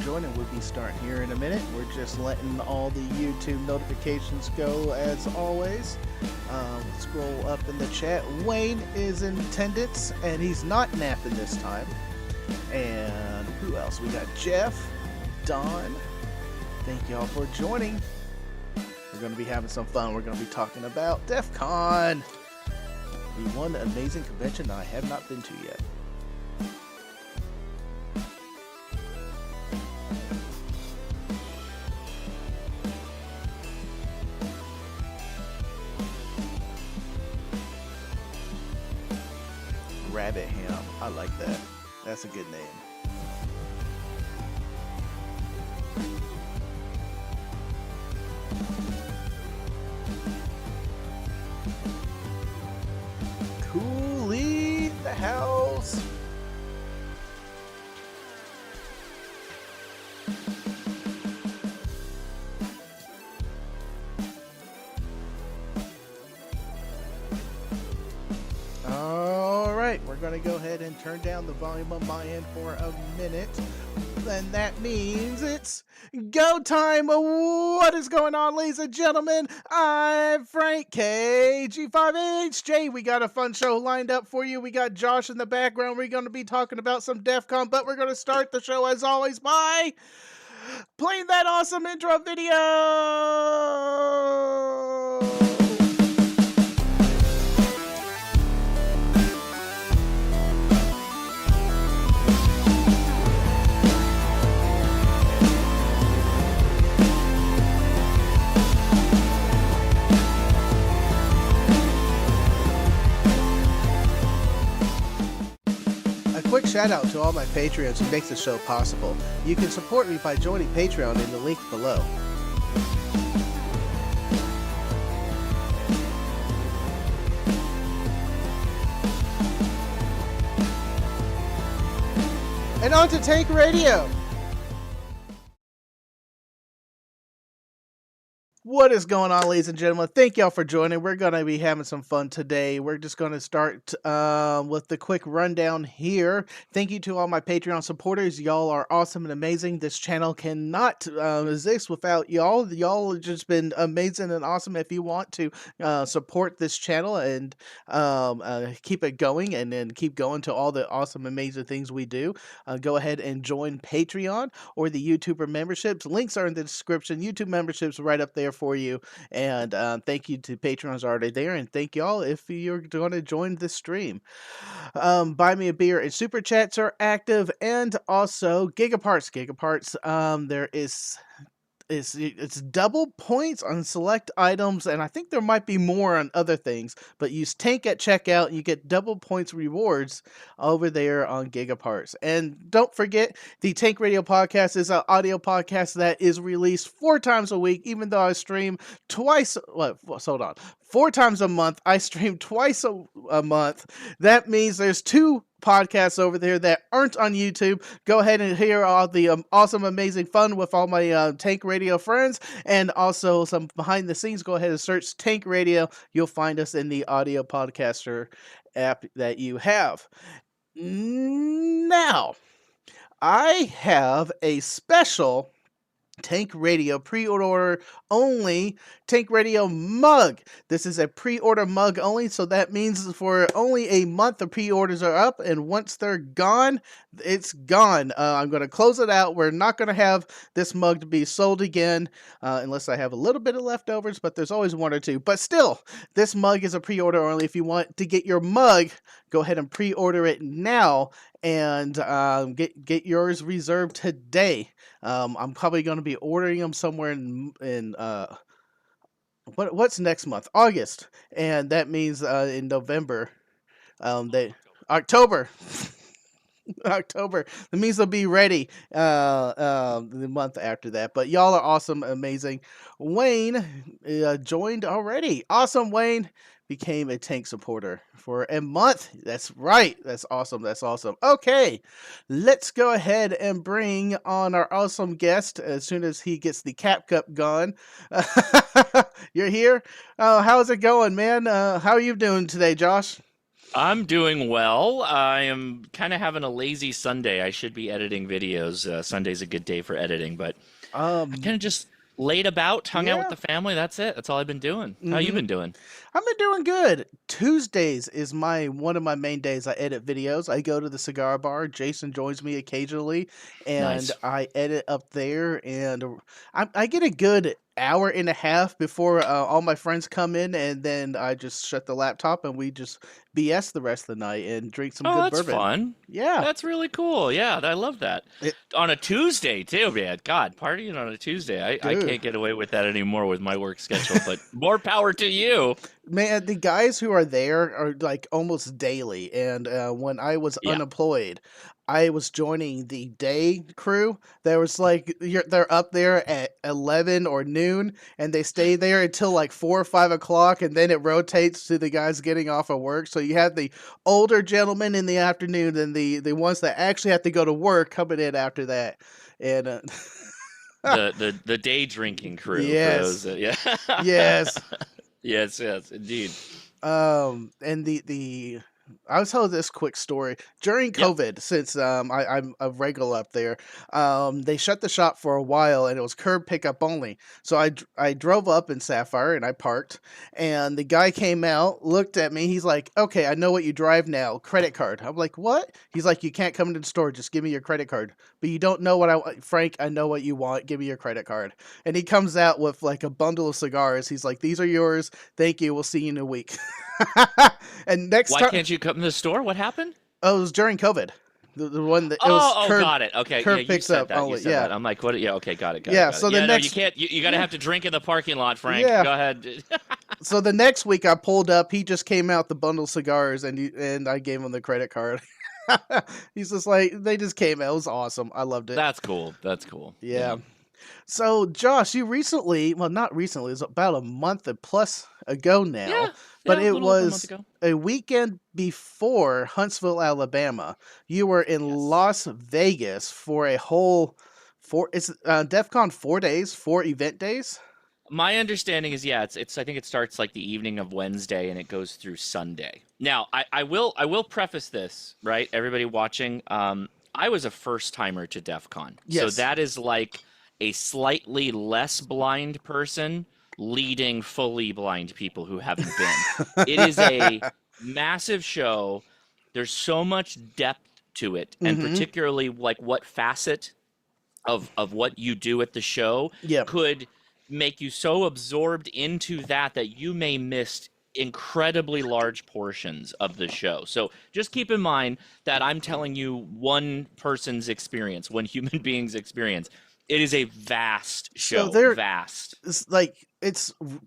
joining. We'll be starting here in a minute. We're just letting all the YouTube notifications go as always. Scroll up in the chat. Wayne is in attendance, and he's not napping this time. And who else? We got Jeff, Don. Thank y'all for joining. We're going to be having some fun. We're going to be talking about DefCon, the one amazing convention I have not been to yet. Rabbit Ham. I like that. That's a good name. Cooley the house. We're going to go ahead and turn down the volume on my end for a minute. Then that means it's go time. What is going on, ladies and gentlemen? I'm Frank KG5HJ. We got a fun show lined up for you. We got Josh in the background. We're going to be talking about some DefCon, but we're going to start the show as always by playing that awesome intro video. Quick shout out to all my Patreons who makes the show possible. You can support me by joining Patreon in the link below. And on to Tank Radio. What is going on, ladies and gentlemen? Thank y'all for joining. We're going to be having some fun today. We're just going to start with the quick rundown here. Thank you to all my Patreon supporters. Y'all are awesome and amazing. This channel cannot exist without y'all. Y'all have just been amazing and awesome. If you want to support this channel and keep it going and then keep going to all the awesome, amazing things we do, go ahead and join Patreon or the YouTuber memberships. Links are in the description. YouTube memberships right up there for you, and thank you to patrons already there, and thank y'all if you're going to join this stream. Buy me a beer and super chats are active, and also gigaparts. There is it's double points on select items, and I think there might be more on other things, but use Tank at checkout and you get double points rewards over there on Gigaparts. And don't forget, the Tank Radio podcast is an audio podcast that is released 4 times a week, even though I stream twice. Hold on. 4 times a month. I stream twice a month. That means there's 2 podcasts over there that aren't on YouTube. Go ahead and hear all the awesome, amazing fun with all my Tank Radio friends, and also some behind the scenes. Go ahead and search Tank Radio. You'll find us in the audio podcaster app that you have. Now, I have a special Tank Radio pre-order only Tank Radio mug. This is a pre-order mug only, so that means for only a month the pre-orders are up, and once they're gone, it's gone. I'm going to close it out. We're not going to have this mug to be sold again unless I have a little bit of leftovers, but there's always 1 or 2. But still, this mug is a pre-order only. If you want to get your mug, go ahead and pre-order it now and get yours reserved today. I'm probably going to be ordering them somewhere in what's next month? August, and that means in November, October. October. That means they'll be ready the month after that. But y'all are awesome, amazing. Wayne joined already. Awesome, Wayne. Became a Tank supporter for a month. That's right. That's awesome. That's awesome. Okay, let's go ahead and bring on our awesome guest as soon as he gets the Cap Cup gone. You're here? How's it going, man? How are you doing today, Josh? I'm doing well. I am kind of having a lazy Sunday. I should be editing videos. Sunday's a good day for editing, but I Um, kind of just laid about, hung out with yeah. the family. That's it. That's all I've been doing. How you hmm been doing? I've been doing good. Tuesdays is my one of my main days. I edit videos. I go to the cigar bar. Jason joins me occasionally, and Nice. I edit up there. And I get a good hour and a half before all my friends come in, and then I just shut the laptop and we just BS the rest of the night and drink some Oh, good that's bourbon. fun. Yeah, That's really cool. Yeah, I love that. it, On a Tuesday too, man. God, partying on a Tuesday. I dude. can't get away with that anymore with my work schedule, but more power to you. Man, the guys who are there are like almost daily. And when I was Yeah. unemployed, I was joining the day crew. There was like they're up there at 11 or noon, and they stay there until like 4 or 5 o'clock, and then it rotates to the guys getting off of work. So you have the older gentlemen in the afternoon, and the ones that actually have to go to work coming in after that. And The day drinking crew for those yes, that, yeah. yes. Yes, yes, indeed. And the I was told this quick story during Yep. COVID. Since I'm a regular up there, they shut the shop for a while, and it was curb pickup only. So I drove up in Sapphire and I parked, and the guy came out, looked at me. He's like, "Okay, I know what you drive now. Credit card." I'm like, "What?" He's like, "You can't come into the store. Just give me your credit card." But you don't know what I want, Frank. I know what you want. Give me your credit card. And he comes out with like a bundle of cigars. He's like, "These are yours. Thank you. We'll see you in a week." And next Why time, can't you come to the store? What happened? oh, it was during COVID. The one that it was Oh, got it. Okay, yeah, curb you picks said up that. You only. said Yeah, that. I'm like, what? Yeah, okay, got it, got it, yeah. got it. So the Yeah, no, you next, can't. You got to yeah, have to drink in the parking lot, Frank. yeah. Go ahead. So the next week I pulled up. He just came out the bundle of cigars, and I gave him the credit card. He's just like they just came out. It was awesome. I loved it. That's cool. That's cool. Yeah. Yeah. So Josh, you recently, well, not recently, it was about a month and plus ago now, Yeah. but Yeah. A it little over a month was ago. a weekend before Huntsville, Alabama. You were in Yes. Las Vegas for a whole it's DefCon 4 days, 4 event days. My understanding is, yeah, it's. I think it starts like the evening of Wednesday and it goes through Sunday. Now, I will preface this, right? Everybody watching, I was a first timer to DEF CON. So Yes. that is like a slightly less blind person leading fully blind people who haven't been. It is a massive show. There's so much depth to it, and Mm-hmm. particularly like what facet of what you do at the show Yep. could make you so absorbed into that that you may miss incredibly large portions of the show. So just keep in mind that I'm telling you one person's experience, one human being's experience. It is a vast So show, there vast. is like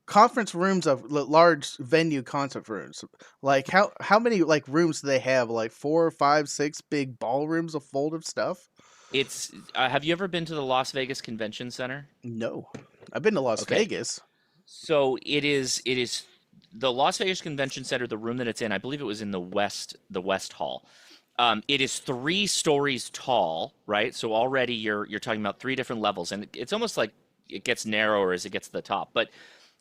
conference rooms of large venue concert rooms. Like how many like rooms do they have? Like 4 or 5, 6 big ballrooms of full of stuff. It's have you ever been to the Las Vegas Convention Center? No, I've been to Las Okay. Vegas. So it is the Las Vegas Convention Center, the room that it's in, I believe it was in the West Hall. It is 3 stories tall, right? So already you're talking about 3 different levels, and it's almost like it gets narrower as it gets to the top. But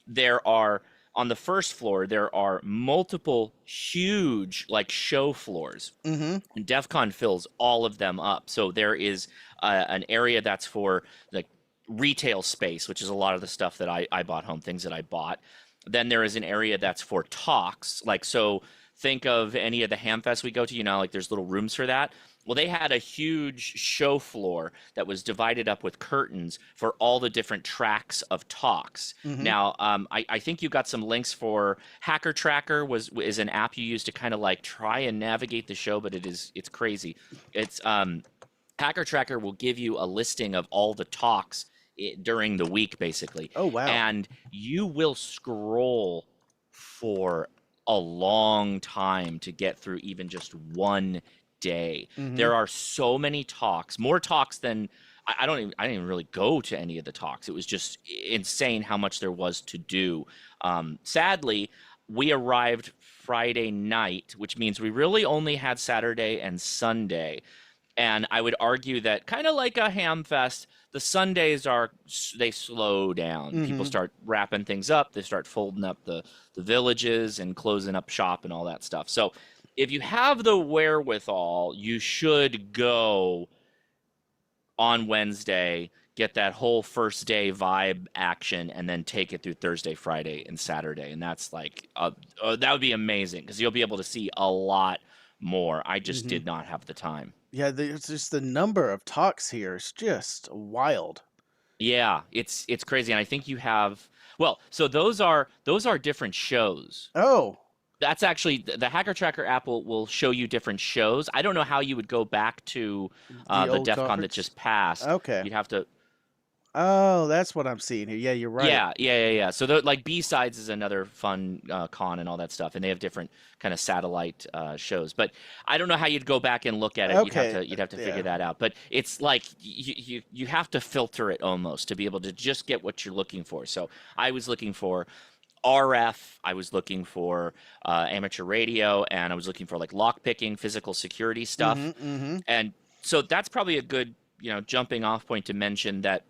there are on the first floor there are multiple huge like show floors, Mm-hmm. and DEF CON fills all of them up. So there is an area that's for like retail space, which is a lot of the stuff that I bought home, things that I bought. Then there is an area that's for talks. Like, so think of any of the Hamfests we go to, like there's little rooms for that. Well, they had a huge show floor that was divided up with curtains for all the different tracks of talks. Mm-hmm. Now, I think you got some links for Hacker Tracker is an app you use to kind of like try and navigate the show, but it's crazy. It's Hacker Tracker will give you a listing of all the talks during the week, basically, Oh wow. and you will scroll for a long time to get through even just one day. Mm-hmm. There are so many talks, more talks than I didn't even really go to any of the talks. It was just insane how much there was to do. Sadly, we arrived Friday night, which means we really only had Saturday and Sunday. And I would argue that kind of like a ham fest, the Sundays they slow down. People Mm-hmm. start wrapping things up. They start folding up the villages and closing up shop and all that stuff. So if you have the wherewithal, you should go on Wednesday, get that whole first day vibe action, and then take it through Thursday, Friday, and Saturday. And that's like, that would be amazing because you'll be able to see a lot more. I just Hmm. did not have the time. Yeah, there's just the number of talks here is just wild. Yeah, it's crazy, and I think you have well, so those are different shows. Oh, That's actually the Hacker Tracker app will show you different shows. I don't know how you would go back to the the old DEF CON that conference. just passed. Okay. You'd have to Oh, that's what I'm seeing here. Yeah, you're right. yeah. So like B-Sides is another fun con and all that stuff, and they have different kind of satellite shows. But I don't know how you'd go back and look at it. Okay. You'd have to figure Yeah. that out. But it's like you have to filter it almost to be able to just get what you're looking for. So I was looking for RF, I was looking for amateur radio, and I was looking for like lockpicking, physical security Mm-hmm. stuff. Mm-hmm. And so that's probably a good, jumping off point to mention that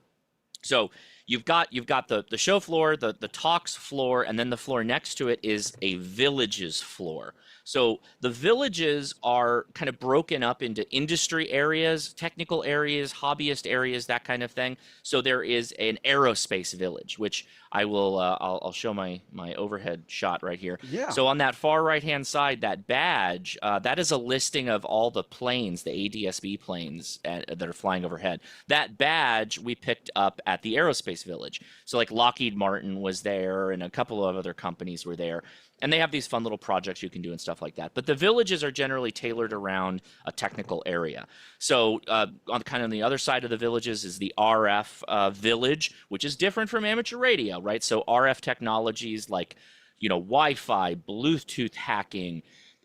so you've got the show floor, the talks floor, and then the floor next to it is a villages floor. So the villages are kind of broken up into industry areas, technical areas, hobbyist areas, that kind of thing. So there is an aerospace village, which I will I'll show my overhead shot right here. Yeah. So on that far right hand side, that badge that is a listing of all the planes, the ADSB planes that are flying overhead. That badge we picked up at the aerospace village. So like Lockheed Martin was there, and a couple of other companies were there. And they have these fun little projects you can do and stuff like that. But the villages are generally tailored around a technical area. So on the other side of the villages is the RF village, which is different from amateur radio, right? So RF technologies like, Wi-Fi, Bluetooth hacking,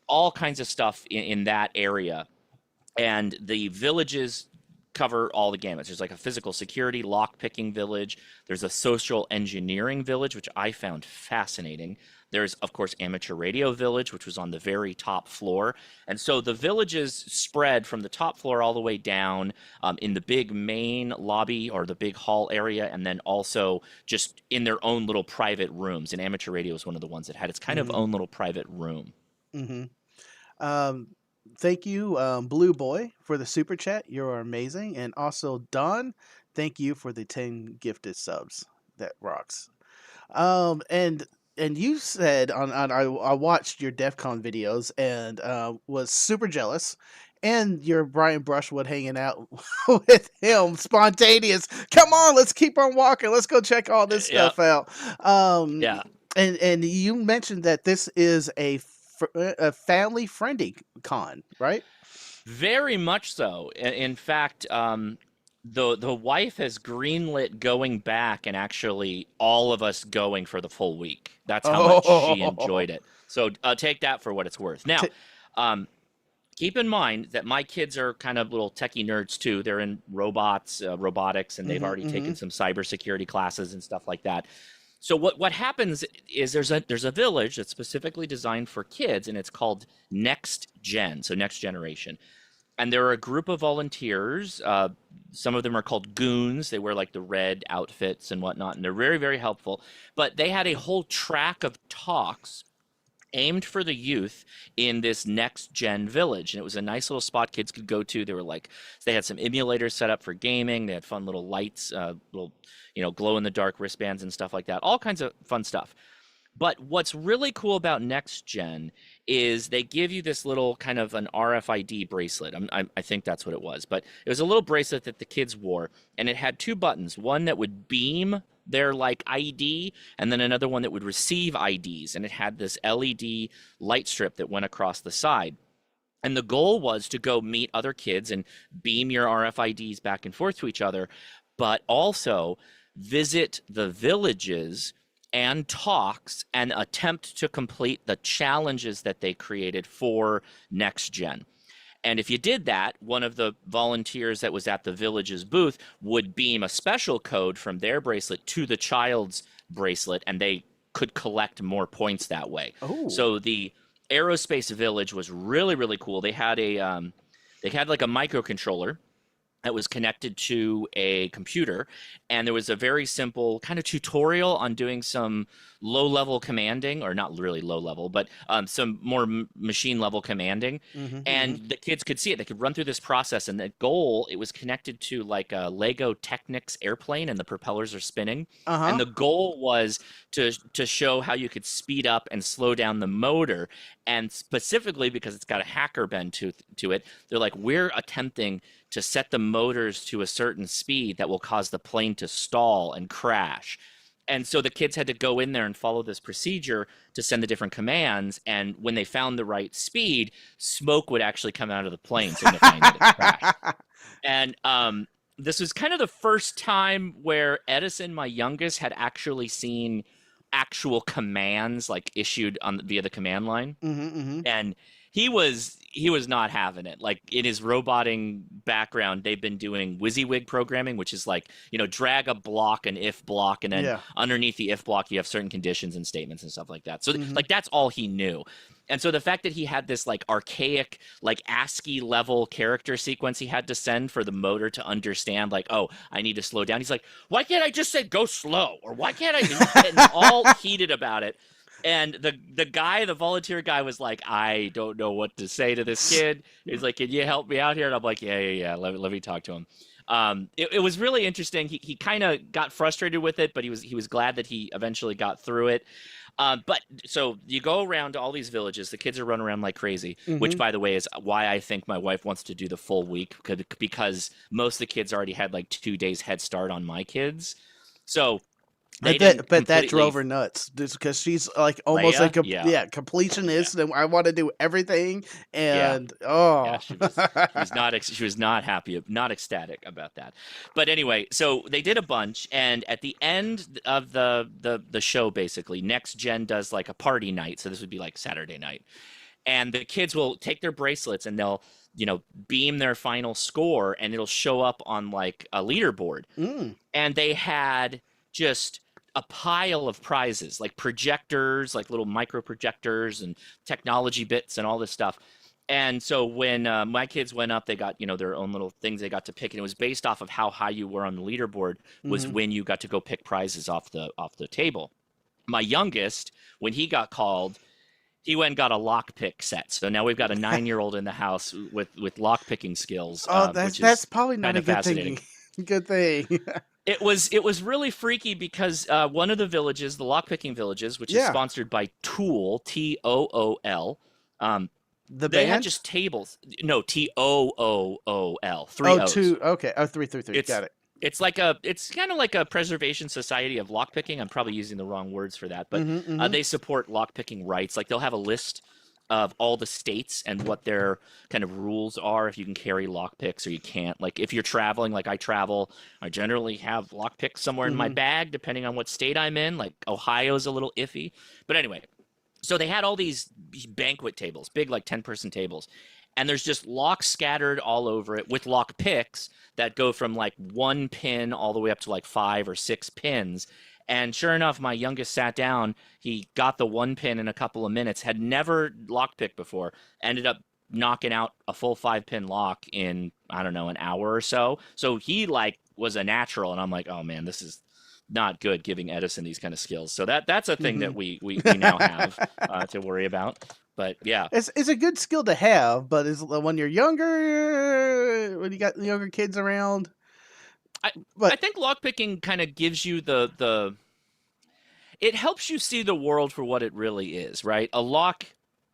all kinds of stuff in that area. And the villages cover all the gamuts. There's like a physical security lock picking village. There's a social engineering village, which I found fascinating. There's, of course, amateur radio village, which was on the very top floor. And so the villages spread from the top floor all the way down in the big main lobby or the big hall area, and then also just in their own little private rooms. And amateur radio was one of the ones that had its kind of Mm-hmm. own little private room. Mm-hmm. Um, Thank you, Blue Boy, for the super chat. You're amazing, and also Don, thank you for the 10 gifted subs. That rocks. And you said I watched your DEF CON videos and was super jealous. And your Brian Brushwood hanging out with him, spontaneous. Come on, let's keep on walking. Let's go check all this Yeah, stuff out. Um, yeah. and you mentioned that this is a family friendly con, right? Very much so. In fact, the wife has greenlit going back and actually all of us going for the full week. That's how much she Oh, enjoyed it. So take that for what it's worth. Now, T- um, keep in mind that my kids are kind of little techie nerds too. They're in robotics, and they've mhm, already taken mhm, some cybersecurity classes and stuff like that. So what happens is there's a village that's specifically designed for kids, and it's called NextGen, so next generation. And there are a group of volunteers. Some of them are called goons. They wear like the red outfits and whatnot, and they're very, very helpful. But they had a whole track of talks aimed for the youth in this next gen village, and it was a nice little spot kids could go to. They had some emulators set up for gaming. They had fun little lights, little glow in the dark wristbands and stuff like that, all kinds of fun stuff. But what's really cool about next gen is they give you this little kind of an RFID bracelet. I think that's what it was, but it was a little bracelet that the kids wore, and it had two buttons: one that would beam their like ID, and then another one that would receive IDs. And it had this LED light strip that went across the side. And the goal was to go meet other kids and beam your RFIDs back and forth to each other, but also visit the villages and talks and attempt to complete the challenges that they created for next gen. And if you did that, one of the volunteers that was at the village's booth would beam a special code from their bracelet to the child's bracelet, and they could collect more points that way. oh, So the aerospace village was really, really cool. They had like a microcontroller, that was connected to a computer, and there was a very simple kind of tutorial on doing some low-level commanding, or not really low level, but some more machine level commanding. Mhm, And mhm. the kids could see it. They could run through this process, and the goal, it was connected to like a Lego Technics airplane, and the propellers are spinning. And Uh-huh. the goal was to show how you could speed up and slow down the motor. And specifically because it's got a hacker bend to it, they're like, we're attempting to set the motors to a certain speed that will cause the plane to stall and crash. And so the kids had to go in there and follow this procedure to send the different commands. And when they found the right speed, smoke would actually come out of the plane, signifying that it's crashed. And this was kind of the first time where Edison, my youngest, had actually seen actual commands like issued on via the command line. Mhm, mhm. And he was not having it. Like in his roboting background, they've been doing WYSIWYG programming, which is like, drag a block, an if block, and then Yeah. underneath the if block you have certain conditions and statements and stuff like that. So Mhm. like that's all he knew. And so the fact that he had this like archaic, like ASCII level character sequence he had to send for the motor to understand, like, oh, I need to slow down. He's like, why can't I just say go slow? Or why can't I? He was getting all heated about it. And the volunteer guy was like, I don't know what to say to this kid. He's like, can you help me out here? And I'm like, yeah. Let me talk to him. It was really interesting. He kind of got frustrated with it, but he was glad that he eventually got through it. But so you go around to all these villages. The kids are running around like crazy, which, Mhm. by the way, is why I think my wife wants to do the full week, because most of the kids already had like 2 days head start on my kids. So I they didn't bet that completely. drove her nuts because she's like almost like Leia? a Yeah. yeah Yeah. completionist, and I want to do everything, Yeah. and Yeah, oh. she was not happy, not ecstatic about that. But anyway, so they did a bunch, and at the end of the show, basically, NextGen does like a party night. So this would be like Saturday night, and the kids will take their bracelets and they'll beam their final score, and it'll show up on like a leaderboard. Mm. And they had just a pile of prizes, like projectors, like little micro projectors and technology bits and all this stuff. And so when my kids went up, they got their own little things they got to pick, and it was based off of how high you were on the leaderboard was Mhm. when you got to go pick prizes off the table. My youngest, when he got called, he went and got a lockpick set. So now we've got a 9-year-old in the house with lockpicking skills, Oh, which that's is probably not kind a of good fascinating. thing. Good thing. It was really freaky because one of the villages, the lockpicking villages, which is Yeah, sponsored by Tool, Tool, um, the they had band. just tables. No, Tool, three Oh, O's. two. Okay. Oh, three, three, three. It's Got it. it's kind of like a preservation society of lockpicking. I'm probably using the wrong words for that, but Mhm. Mhm. they support lockpicking rights. Like they'll have a list of all the states and what their kind of rules are, if you can carry lockpicks or you can't. Like if you're traveling, like I travel, I generally have lockpicks somewhere in my Mhm. bag, depending on what state I'm in. Like Ohio's a little iffy, but anyway, so they had all these banquet tables, big like 10-person tables, and there's just locks scattered all over it with lock picks that go from like 1 pin all the way up to like 5 or 6 pins. And sure enough, my youngest sat down. He got the 1 pin in a couple of minutes. Had never lockpicked before. Ended up knocking out a full 5 pin lock in, I don't know, an hour or so. So he like was a natural, and I'm like, oh man, this is not good giving Edison these kind of skills. So that's a thing that Mhm. we now have to worry about. But yeah, It's a good skill to have, but is when you're younger, when you got younger kids around. I I But think lockpicking kind of gives you the it helps you see the world for what it really is, right? A lock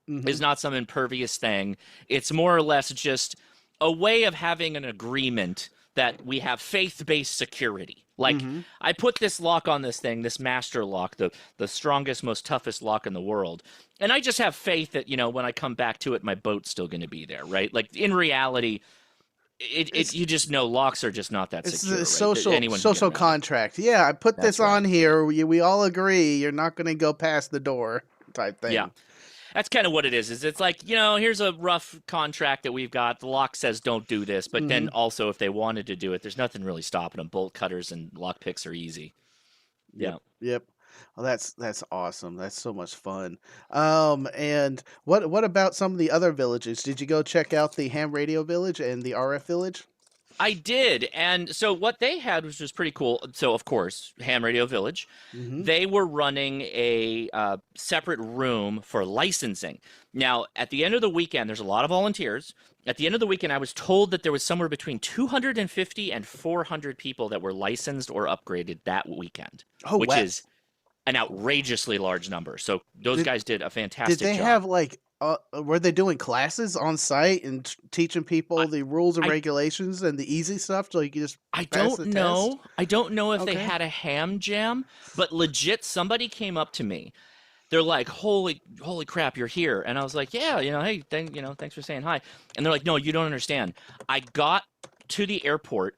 is mhm. not some impervious thing. It's more or less just a way of having an agreement that we have faith-based security. Like Mhm. I put this lock on this thing, this master lock, the strongest, most toughest lock in the world, and I just have faith that when I come back to it, my boat's still going to be there, right? Like in reality, It's you just know locks are just not that it's a secure, right? Anyone can get social around it. contract. Yeah, I put this That's on right. here. We all agree you're not going to go past the door, type Yeah. thing. That's kind of what it is. Is it's like, here's a rough contract that we've got. The lock says don't do this, but then Mhm. also if they wanted to do it, there's nothing really stopping them. Bolt cutters and lock picks are easy. Yep. Yeah. Yep. Well, that's awesome. That's so much fun. And what about some of the other villages? Did you go check out the ham radio village and the RF village? I did. And so what they had was just pretty cool. So, of course, Ham Radio Village, Hmm. they were running a separate room for licensing. Now, at the end of the weekend, there's a lot of volunteers. At the end of the weekend, I was told that there was somewhere between 250 and 400 people that were licensed or upgraded that weekend, Oh, which wow. is an outrageously large number. So those Did guys did a did fantastic they job. have like were they doing classes on site and teaching I, people the rules and I regulations and the easy stuff so you can just I pass don't the test? know. I don't know if they Okay. had a ham jam, but legit somebody came up to me. They're like, holy crap, you're here." And I was like, "Yeah, hey, thanks for saying hi." And they're like, "No, you don't understand. I got to the airport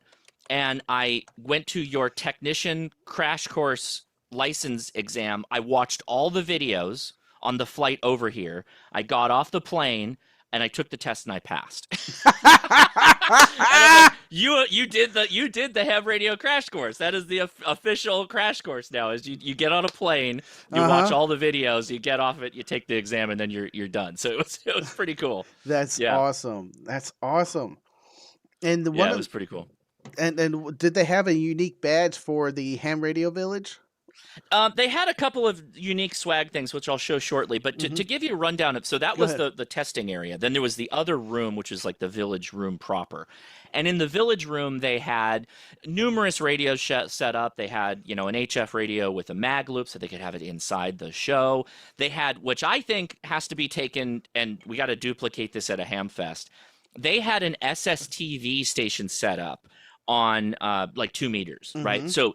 and I went to your technician crash course license exam. I watched all the videos on the flight over here. I got off the plane and I took the test and I passed." And I'm like, you did the ham radio crash course. That is the official crash course now. Is you get on a plane, you watch Uh-huh. all the videos, you get off it, you take the exam, and then you're done. So it was pretty cool. That's Yeah, awesome. That's awesome. And the yeah, one it of was pretty cool. did they have a unique badge for the Ham Radio Village? They had a couple of unique swag things, which I'll show shortly. But to, Hmm. to give you a rundown of, so that Go was ahead. the testing area. Then there was the other room, which is like the village room proper. And in the village room, they had numerous radios set up. They had, an HF radio with a mag loop, so they could have it inside the show. They had, which I think has to be taken, and we got to duplicate this at a ham fest. They had an SSTV station set up on like 2 meters, right? Hmm. So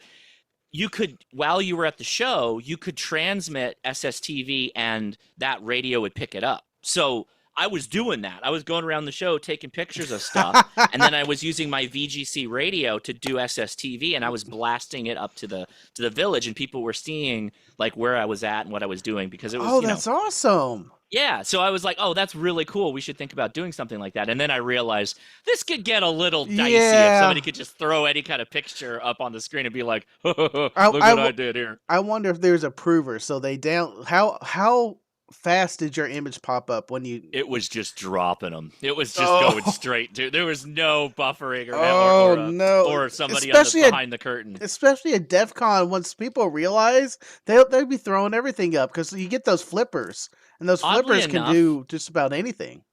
you could, while you were at the show, you could transmit SSTV and that radio would pick it up. So I was doing that. I was going around the show taking pictures of stuff, and then I was using my VGC radio to do SSTV, and I was blasting it up to the village, and people were seeing like where I was at and what I was doing because it was, Oh, that's awesome. yeah, so I was like, "Oh, that's really cool. We should think about doing something like that." And then I realized this could get a little dicey if Yeah. somebody could just throw any kind of picture up on the screen and be like, "Look I what I, I w- did here." I wonder if there's a prover. So they down how fast did your image pop up when you? It was just dropping them. It was just going Oh, straight to. There was no buffering or oh no! or somebody on the Especially at behind the curtain. especially at DefCon, once people realize they'll be throwing everything up because you get those flippers, and those Oddly flippers can enough, do just about anything.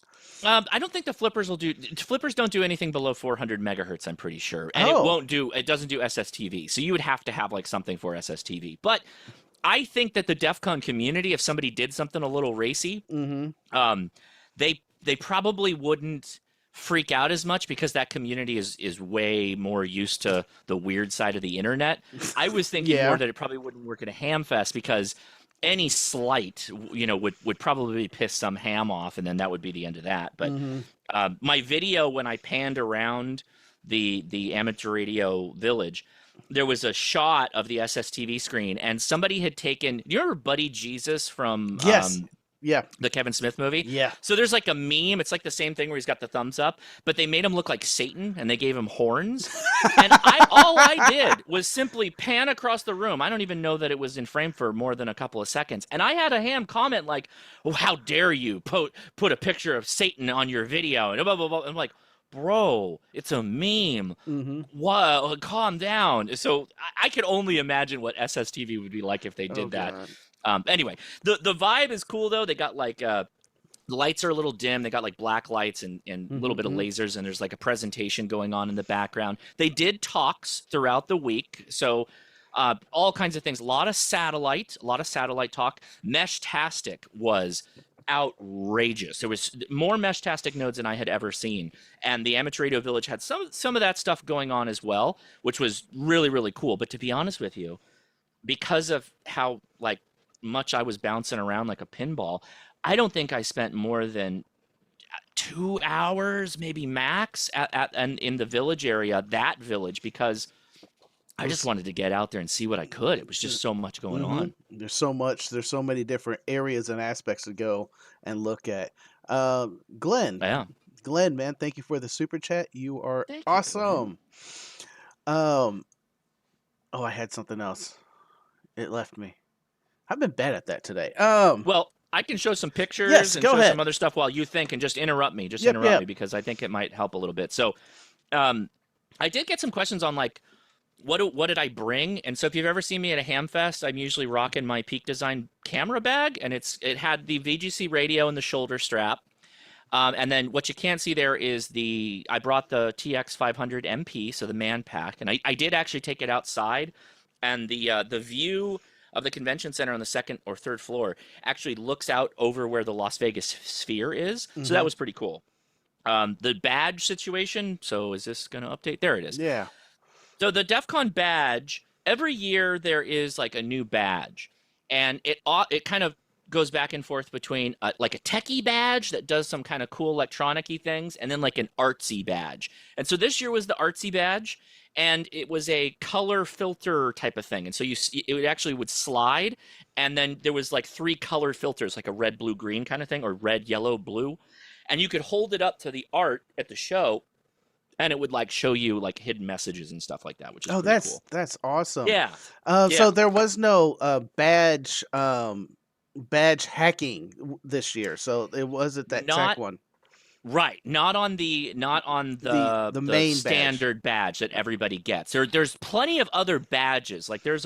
I don't think the flippers will do. Flippers don't do anything below 400 megahertz. I'm pretty sure, and it Oh. won't do. It doesn't do SSTV. So you would have to have like something for SSTV. But I think that the DEF CON community, if somebody did something a little racy, Mm-hmm. um, they probably wouldn't freak out as much because that community is way more used to the weird side of the internet. I was thinking more Yeah. that it probably wouldn't work at a ham fest because any slight, would probably piss some ham off, and then that would be the end of that. But Mm-hmm. my video when I panned around the amateur radio village, there was a shot of the SSTV screen, and somebody had taken. Do you remember Buddy Jesus from Yes. Yeah. the Kevin Smith movie? Yeah. So there's like a meme. It's like the same thing where he's got the thumbs up, but they made him look like Satan and they gave him horns. And all I did was simply pan across the room. I don't even know that it was in frame for more than a couple of seconds. And I had a ham comment like, "Oh, how dare you put a picture of Satan on your video?" And blah blah blah. I'm like, "Bro, it's a meme. Mm-hmm. Wow, calm down." So I could only imagine what SSTV would be like if they Oh did that. god. Anyway, the vibe is cool though. They got like the lights are a little dim. They got like black lights and a little bit of Mm-hmm. lasers, and there's like a presentation going on in the background. They did talks throughout the week, so all kinds of things. A lot of satellite talk. Meshtastic was outrageous. There was more Meshtastic nodes than I had ever seen, and the Amateur Radio Village had some of that stuff going on as well, which was really really cool. But to be honest with you, because of how like much I was bouncing around like a pinball, I don't think I spent more than 2 hours, maybe max, at and in the village area, that village, because I just wanted to get out there and see what I could. It was just so much going Mm-hmm. on. There's so much. There's so many different areas and aspects to go and look at. Glenn, Yeah. Glenn, man, thank you for the super chat. You are Thank you, Glenn. awesome. Um, oh, I had something else. It left me. I've been bad at that today. Well, I can show some pictures Yes, and go show ahead. some other stuff while you think, and just interrupt me. Just Yep, interrupt yep. me because I think it might help a little bit. So, um, I did get some questions on like what did I bring? And so if you've ever seen me at a ham fest, I'm usually rocking my Peak Design camera bag, and it had the VGC radio and the shoulder strap. And then what you can't see there is I brought the TX 500 MP, so the man pack, and I did actually take it outside, and the view of the convention center on the second or third floor actually looks out over where the Las Vegas Sphere is. So that Hmm. was pretty cool. The badge situation. So is this going to update? There it is. Yeah. So the DEF CON badge, every year there is like a new badge, and it kind of goes back and forth between like a techie badge that does some kind of cool electronic-y things, and then like an artsy badge. And so this year was the artsy badge, and it was a color filter type of thing. And so it actually would slide, and then there was like 3 colored filters, like a red, blue, green kind of thing, or red, yellow, blue, and you could hold it up to the art at the show, and it would like show you like hidden messages and stuff like that, which is Oh, pretty cool. that's awesome. Yeah, So yeah. there was no badge hacking this year. So it wasn't that tech Not one. right. Not on The the main badge. standard badge that everybody gets. There's plenty of other badges. Like there's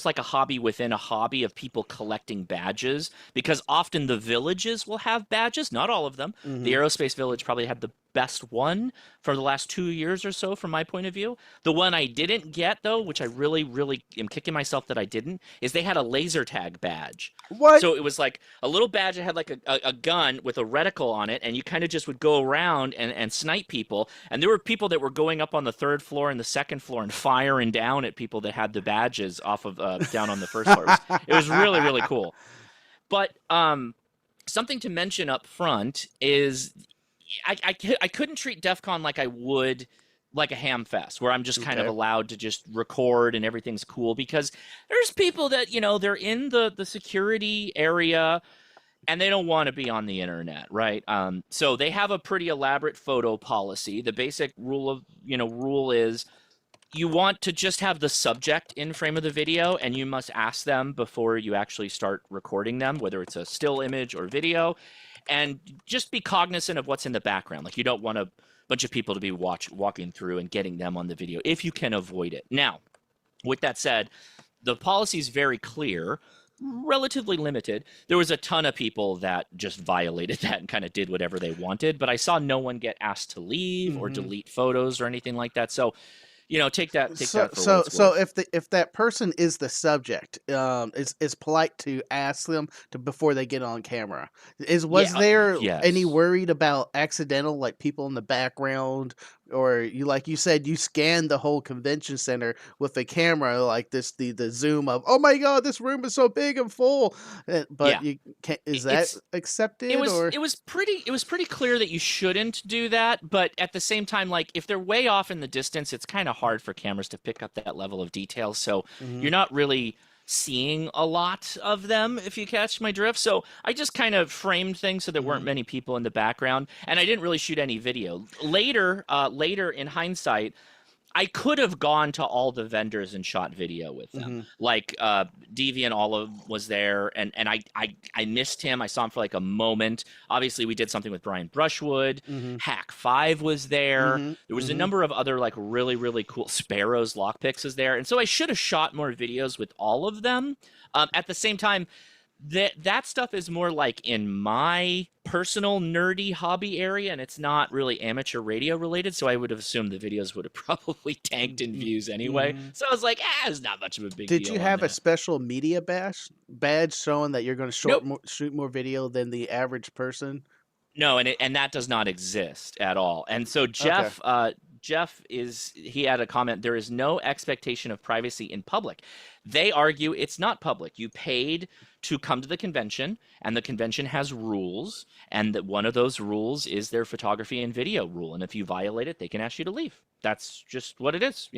like a hobby within a hobby of people collecting badges, because often the villages will have badges, not all of them. The Hmm. Aerospace Village probably had the best one for the last 2 years or so, from my point of view. The one I didn't get, though, which I really, really am kicking myself that I didn't, is they had a laser tag badge. What? So it was like a little badge that had like a gun with a reticle on it, and you kind of just would go around and snipe people. And there were people that were going up on the third floor and the second floor and firing down at people that had the badges off of down on the first floor. It was really, really cool. But something to mention up front is I couldn't treat DEF CON like I would like a ham fest, where I'm just kind of Okay. allowed to just record and everything's cool, because there's people that, they're in the security area and they don't want to be on the internet, right? So they have a pretty elaborate photo policy. The basic rule is you want to just have the subject in frame of the video, and you must ask them before you actually start recording them, whether it's a still image or video, and just be cognizant of what's in the background. Like, you don't want a bunch of people to be walking through and getting them on the video if you can avoid it. Now, with that said, the policy is very clear, relatively limited. There was a ton of people that just violated that and kind of did whatever they wanted, but I saw no one get asked to leave or Hmm. delete photos or anything like that. So, take that So for what it's worth. if that person is the subject, it's polite to ask them to before they get on camera. Was Yeah, there any yes. worried about accidental, like people in the background, or you said you scanned the whole convention center with a camera like this, the zoom of, oh my god, this room is so big and full, but Yeah. you can't, is that It's it accepted was or? it was pretty clear that you shouldn't do that, but at the same time, like, if they're way off in the distance, it's kind of hard for cameras to pick up that level of detail, so Mhm. you're not really seeing a lot of them, if you catch my drift. So I just kind of framed things so there weren't Mhm. many people in the background, and I didn't really shoot any video. Later in hindsight, I could have gone to all the vendors and shot video with them. Mhm. Like Deviant Olive was there, and I missed him. I saw him for like a moment. Obviously, we did something with Brian Brushwood. Mhm. Hack 5 was there. Mhm. There was a Mhm. number of other like really, really cool Sparrows lockpicks was there. And so I should have shot more videos with all of them. At the same time, that stuff is more like in my personal nerdy hobby area, and it's not really amateur radio related, so I would have assumed the videos would have probably tanked in views anyway. Mhm. So I was like, it's not much of a big Did deal you on have a that. special media badge showing that you're going to Nope. shoot more video than the average person? No, and that does not exist at all. And so Okay. Jeff he had a comment. There is no expectation of privacy in public. They argue it's not public. You paid to come to the convention, and the convention has rules, and that one of those rules is their photography and video rule. And if you violate it, they can ask you to leave. That's just what it is.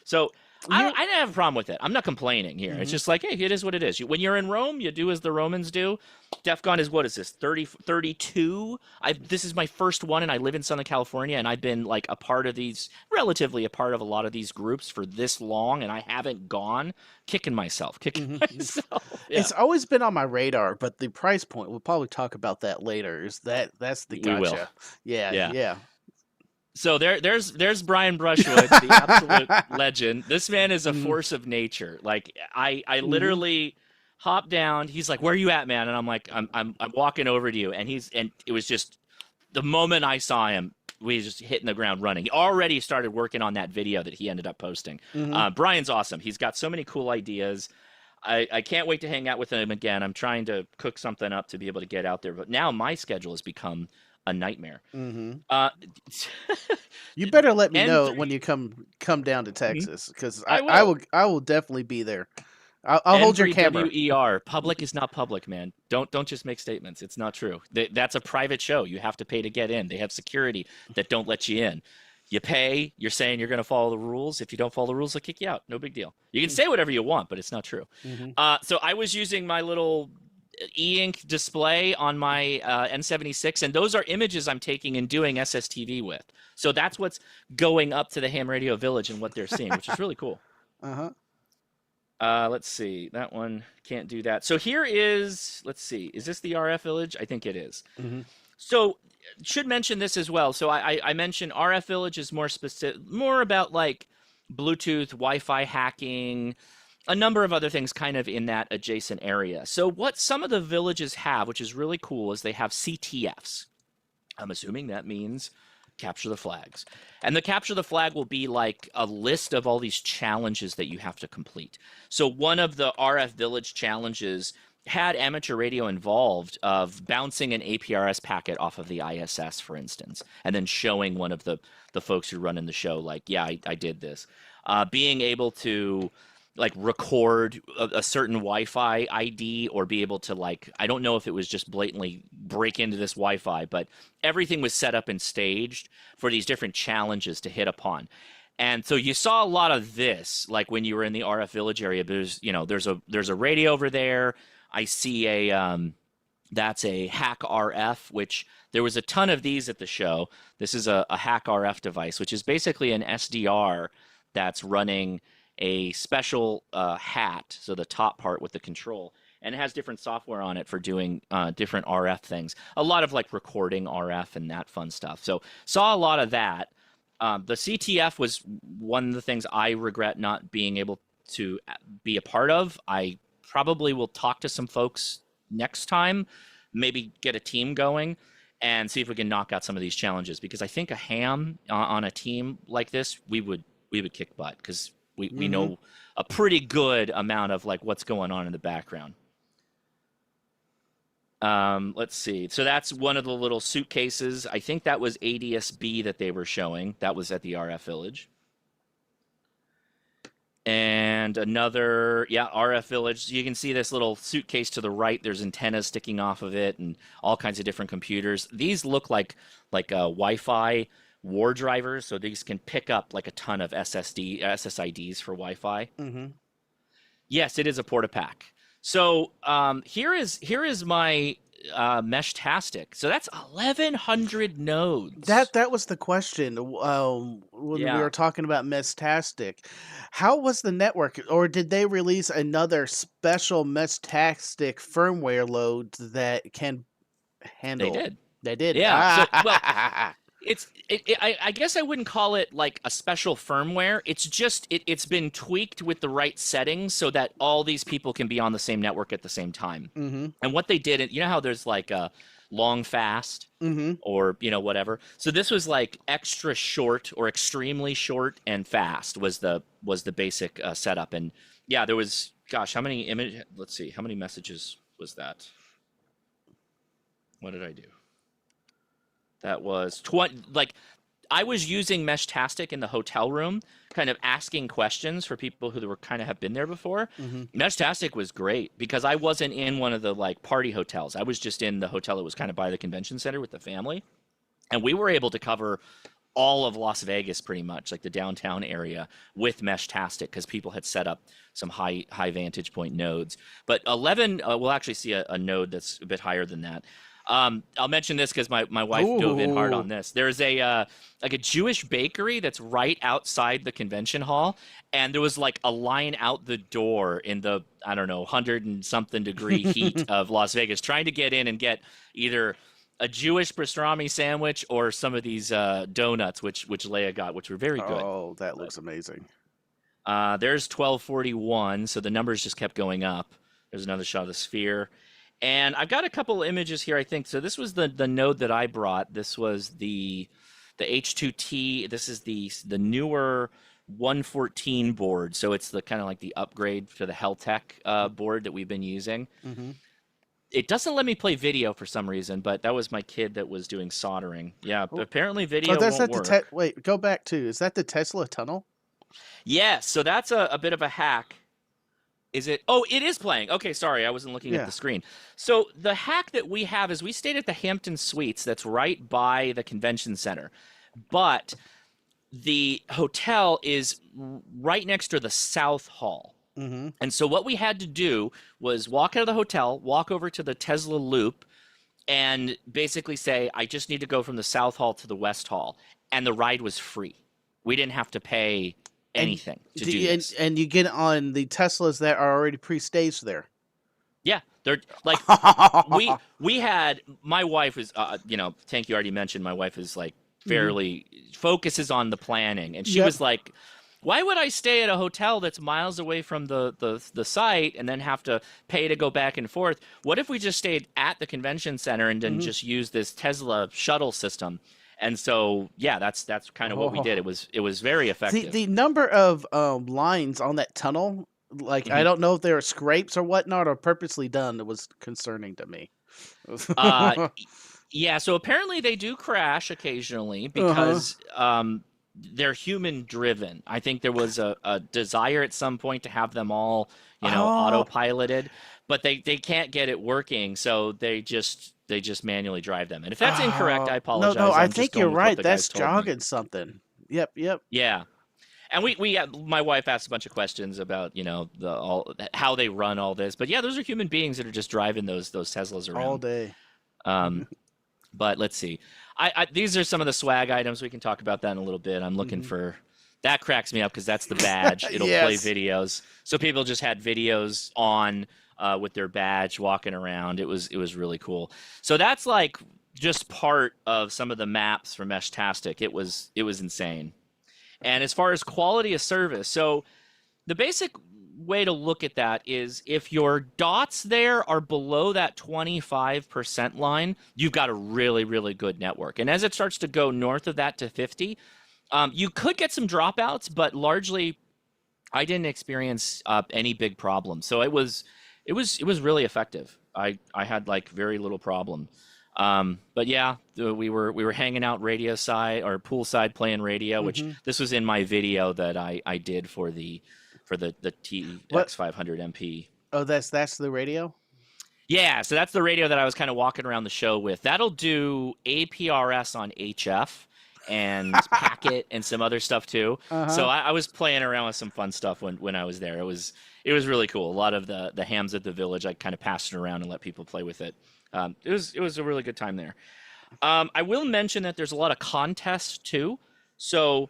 So You I didn't have a problem with it. I'm not complaining here. It's Mhm. just like, hey, it is what it is. When you're in Rome, you do as the Romans do. DEF CON is, what is this, 32? This is my first one, and I live in Southern California, and I've been like relatively a part of a lot of these groups for this long, and I haven't gone. Kicking myself. Mhm. Yeah, It's always been on my radar, but the price point, we'll probably talk about that later, is that's the we will. gotcha. Yeah, Yeah. yeah. So there's Brian Brushwood, the absolute legend. This man is a Mhm, force of nature. Like I mhm, literally hop down. He's like, "Where are you at, man?" And I'm like, I'm walking over to you." And it was just the moment I saw him, we just hitting the ground running. He already started working on that video that he ended up posting. mhm. Brian's awesome. He's got so many cool ideas. I can't wait to hang out with him again. I'm trying to cook something up to be able to get out there, but now my schedule has become a nightmare. Mhm. Uh, You better let me know when N3, you come down to mhm, Texas, because I will. I will definitely be there. I'll hold your camera. N3WER. Public is not public, man. Don't just make statements. It's not true. That's a private show. You have to pay to get in. They have security that don't let you in. You pay. You're saying you're going to follow the rules. If you don't follow the rules, they'll kick you out. No big deal. You can say whatever you want, but it's not true. Mhm. So I was using my little e-ink display on my N76, and those are images I'm taking and doing SSTV with. So that's what's going up to the ham radio village and what they're seeing, which is really cool. Uh-huh. Let's see. That one can't do that. So here is, let's see. Is this the RF village? I think it is. Mhm. So should mention this as well. So I mentioned RF village is more specific, more about like Bluetooth, Wi-Fi hacking, a number of other things kind of in that adjacent area. So what some of the villages have, which is really cool, is they have CTFs. I'm assuming that means capture the flags. And the capture the flag will be like a list of all these challenges that you have to complete. So one of the RF Village challenges had amateur radio involved of bouncing an APRS packet off of the ISS, for instance, and then showing one of the folks who run in the show, like, yeah, I did this. Being able to like record a certain Wi-Fi ID or be able to like, I don't know if it was just blatantly break into this Wi-Fi, but everything was set up and staged for these different challenges to hit upon. And so you saw a lot of this, like when you were in the RF Village area. There's a radio over there. I see that's a hack RF, which there was a ton of these at the show. This is a hack RF device, which is basically an SDR that's running a special hat, so the top part with the control, and it has different software on it for doing different RF things. A lot of like recording RF and that fun stuff. So saw a lot of that. The CTF was one of the things I regret not being able to be a part of. I probably will talk to some folks next time, maybe get a team going and see if we can knock out some of these challenges, because I think a ham on a team like this, we would kick butt because we Mhm. know a pretty good amount of like what's going on in the background. Let's see. So that's one of the little suitcases. I think that was ADSB that they were showing. That was at the RF Village. And another, yeah, RF Village. You can see this little suitcase to the right. There's antennas sticking off of it and all kinds of different computers. These look like Wi-Fi war drivers, so these can pick up like a ton of SSIDs for Wi-Fi. Mhm. Yes, it is a porta-pack. So here is my Meshtastic. So that's 1,100 nodes. That was the question. When we Yeah, were talking about Meshtastic, how was the network, or did they release another special Meshtastic firmware load that can they handle? did. They did. Yeah. So well, Ah. I guess I wouldn't call it like a special firmware. It's just it's been tweaked with the right settings so that all these people can be on the same network at the same time. Mhm. And what they did, you know how there's like a long fast Mhm. or whatever. So this was like extra short or extremely short and fast was the basic setup. And yeah, there was, gosh, how many image? Let's see, how many messages was that? What did I do? That was 20. Like I was using Meshtastic in the hotel room, kind of asking questions for people who were kind of have been there before. Mhm. Meshtastic was great because I wasn't in one of the like party hotels. I was just in the hotel that was kind of by the convention center with the family, and we were able to cover all of Las Vegas pretty much, like the downtown area, with Meshtastic because people had set up some high vantage point nodes. But 11, we'll actually see a node that's a bit higher than that. I'll mention this because my wife dove in hard on Ooh. this. There's a like a Jewish bakery that's right outside the convention hall, and there was like a line out the door in the, I don't know, 100 and something degree heat of Las Vegas, trying to get in and get either a Jewish pastrami sandwich or some of these donuts, which Leia got, which were very good. Oh, that looks amazing. There's 1241, so the numbers just kept going up. There's another shot of the sphere. And I've got a couple images here, I think. So this was the node that I brought. This was the H2T. This is the newer 114 board. So it's the kind of like the upgrade to the Heltec board that we've been using. Mm-hmm. It doesn't let me play video for some reason, but that was my kid that was doing soldering. Yeah, apparently video that's won't not work. the wait, go back to, is that the Tesla tunnel? Yes, so that's a bit of a hack. Is it? Oh, it is playing. Okay, sorry, I wasn't looking at the screen. So the hack that we have is we stayed at the Hampton Suites that's right by the convention center. But the hotel is right next to the South Hall. Mm-hmm. And so what we had to do was walk out of the hotel, walk over to the Tesla Loop, and basically say, I just need to go from the South Hall to the West Hall. And the ride was free. We didn't have to pay anything to do this. And you get on the Teslas that are already pre-staged there. Yeah, they're like we had, my wife is Tank, you already mentioned my wife is like fairly focuses on the planning, and she was like, why would I stay at a hotel that's miles away from the site and then have to pay to go back and forth? What if we just stayed at the convention center and then just use this Tesla shuttle system? And so, yeah, that's kind of what we did. It was very effective. The number of lines on that tunnel, like I don't know if they were scrapes or whatnot or purposely done. It was concerning to me. Yeah, so apparently they do crash occasionally because they're human driven. I think there was a desire at some point to have them all, autopiloted, but they can't get it working, so they just manually drive them. And if that's incorrect, I apologize. No, I I'm think just going you're with what right. the That's guys told me. jogging something. Yep. Yeah. And we my wife asked a bunch of questions about, how they run all this. But yeah, those are human beings that are just driving those Teslas around all day. But let's see. These are some of the swag items. We can talk about that in a little bit. I'm looking for that. Cracks me up because that's the badge. It'll play videos. So people just had videos on with their badge walking around. It was really cool. So that's like just part of some of the maps for Meshtastic. It was insane. And as far as quality of service, so the basic way to look at that is if your dots there are below that 25% line, you've got a really, really good network. And as it starts to go north of that to 50, you could get some dropouts, but largely I didn't experience any big problems. So it was really effective. I had like very little problem. But yeah, we were hanging out radio side or poolside playing radio, which this was in my video that I did for the TX500 MP. Oh, that's the radio? Yeah, so that's the radio that I was kind of walking around the show with. That'll do APRS on HF and packet and some other stuff too. So I was playing around with some fun stuff when I was there. It was really cool. A lot of the hams at the village, I kind of passed it around and let people play with it. It was a really good time there. I will mention that there's a lot of contests too. So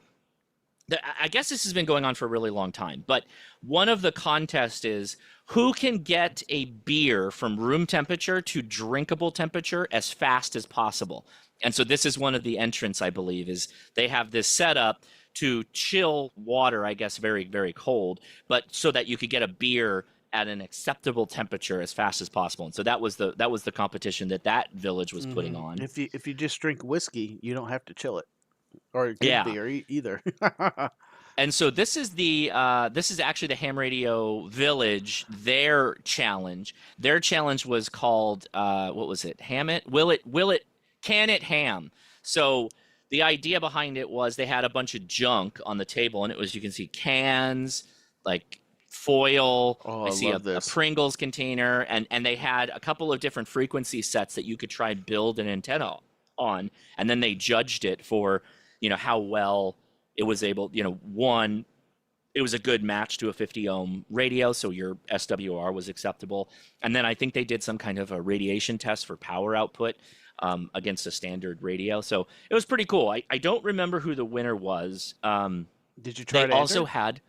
I guess this has been going on for a really long time, but one of the contests is who can get a beer from room temperature to drinkable temperature as fast as possible. And so this is one of the entrants, I believe, is they have this setup to chill water, I guess, very, very cold, but so that you could get a beer at an acceptable temperature as fast as possible. And so that was the competition that village was putting on. If you just drink whiskey, you don't have to chill it. Or good beer either. And so this is actually the Ham Radio Village, their challenge. Their challenge was called what was it? Ham it? Will it can it ham? So the idea behind it was they had a bunch of junk on the table, and it was, you can see cans, like foil. I see a Pringles container, and they had a couple of different frequency sets that you could try and build an antenna on, and then they judged it for how well it was able, one, it was a good match to a 50 ohm radio, so your SWR was acceptable. And then I think they did some kind of a radiation test for power output against a standard radio. So it was pretty cool. I don't remember who the winner was. Did you try to also had,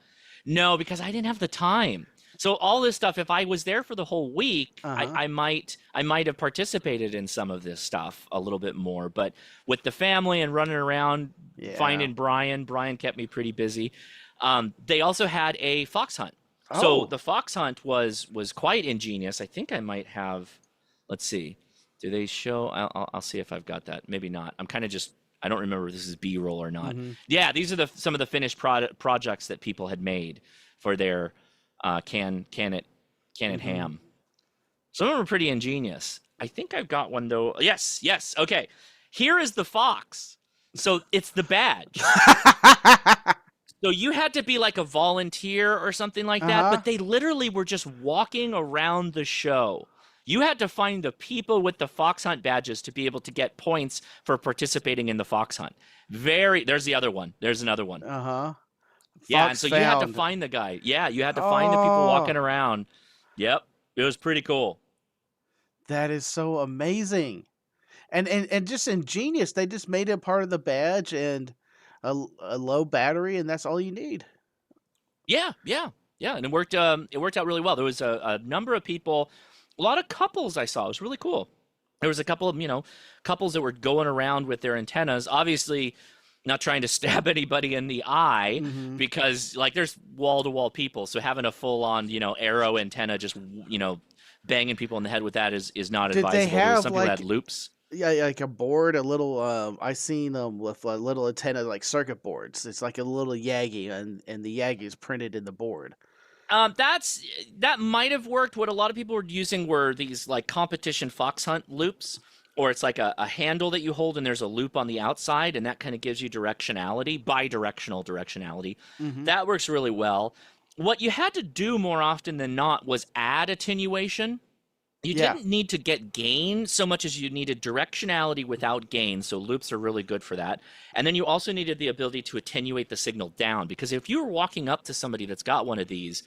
no, because I didn't have the time. So all this stuff, if I was there for the whole week, Uh-huh. I might have participated in some of this stuff a little bit more. But with the family and running around Yeah. finding Brian kept me pretty busy. They also had a fox hunt. So Oh. the fox hunt was quite ingenious. I think I might have. Let's see. Do they show? I'll see if I've got that. Maybe not. I'm kind of just. I don't remember if this is B-roll or not. Mm-hmm. Yeah, these are some of the finished projects that people had made for their can it Mm-hmm. ham. Some of them are pretty ingenious. I think I've got one though. Yes. Okay. Here is the fox. So it's the badge. So you had to be like a volunteer or something like that, Uh-huh. but they literally were just walking around the show. You had to find the people with the fox hunt badges to be able to get points for participating in the fox hunt. There's the other one. There's another one. Uh-huh. Yeah, and Fox so you had to found. find the guy. Yeah, you had to find the people Oh, walking around. Yep, it was pretty cool. that is so amazing. And just ingenious. They just made it part of the badge and a low battery, and that's all you need. Yeah, and it worked out really well. There was a number of people, a lot of couples I saw. It was really cool. There was a couple of, couples that were going around with their antennas, obviously not trying to stab anybody in the eye Mm-hmm. because like there's wall to wall people. So having a full on, arrow antenna just, banging people in the head with that is not Did they advisable. There was have some people that had loops. yeah, like a board, a little I seen them with a little antenna like circuit boards. It's like a little Yagi and the Yagi is printed in the board. That might have worked. What a lot of people were using were these like competition fox hunt loops, or it's like a handle that you hold and there's a loop on the outside, and that kind of gives you directionality, bi-directional directionality. Mm-hmm. That works really well. What you had to do more often than not was add attenuation. You Yeah. didn't need to get gain so much as you needed directionality without gain. So loops are really good for that. And then you also needed the ability to attenuate the signal down, because if you were walking up to somebody that's got one of these,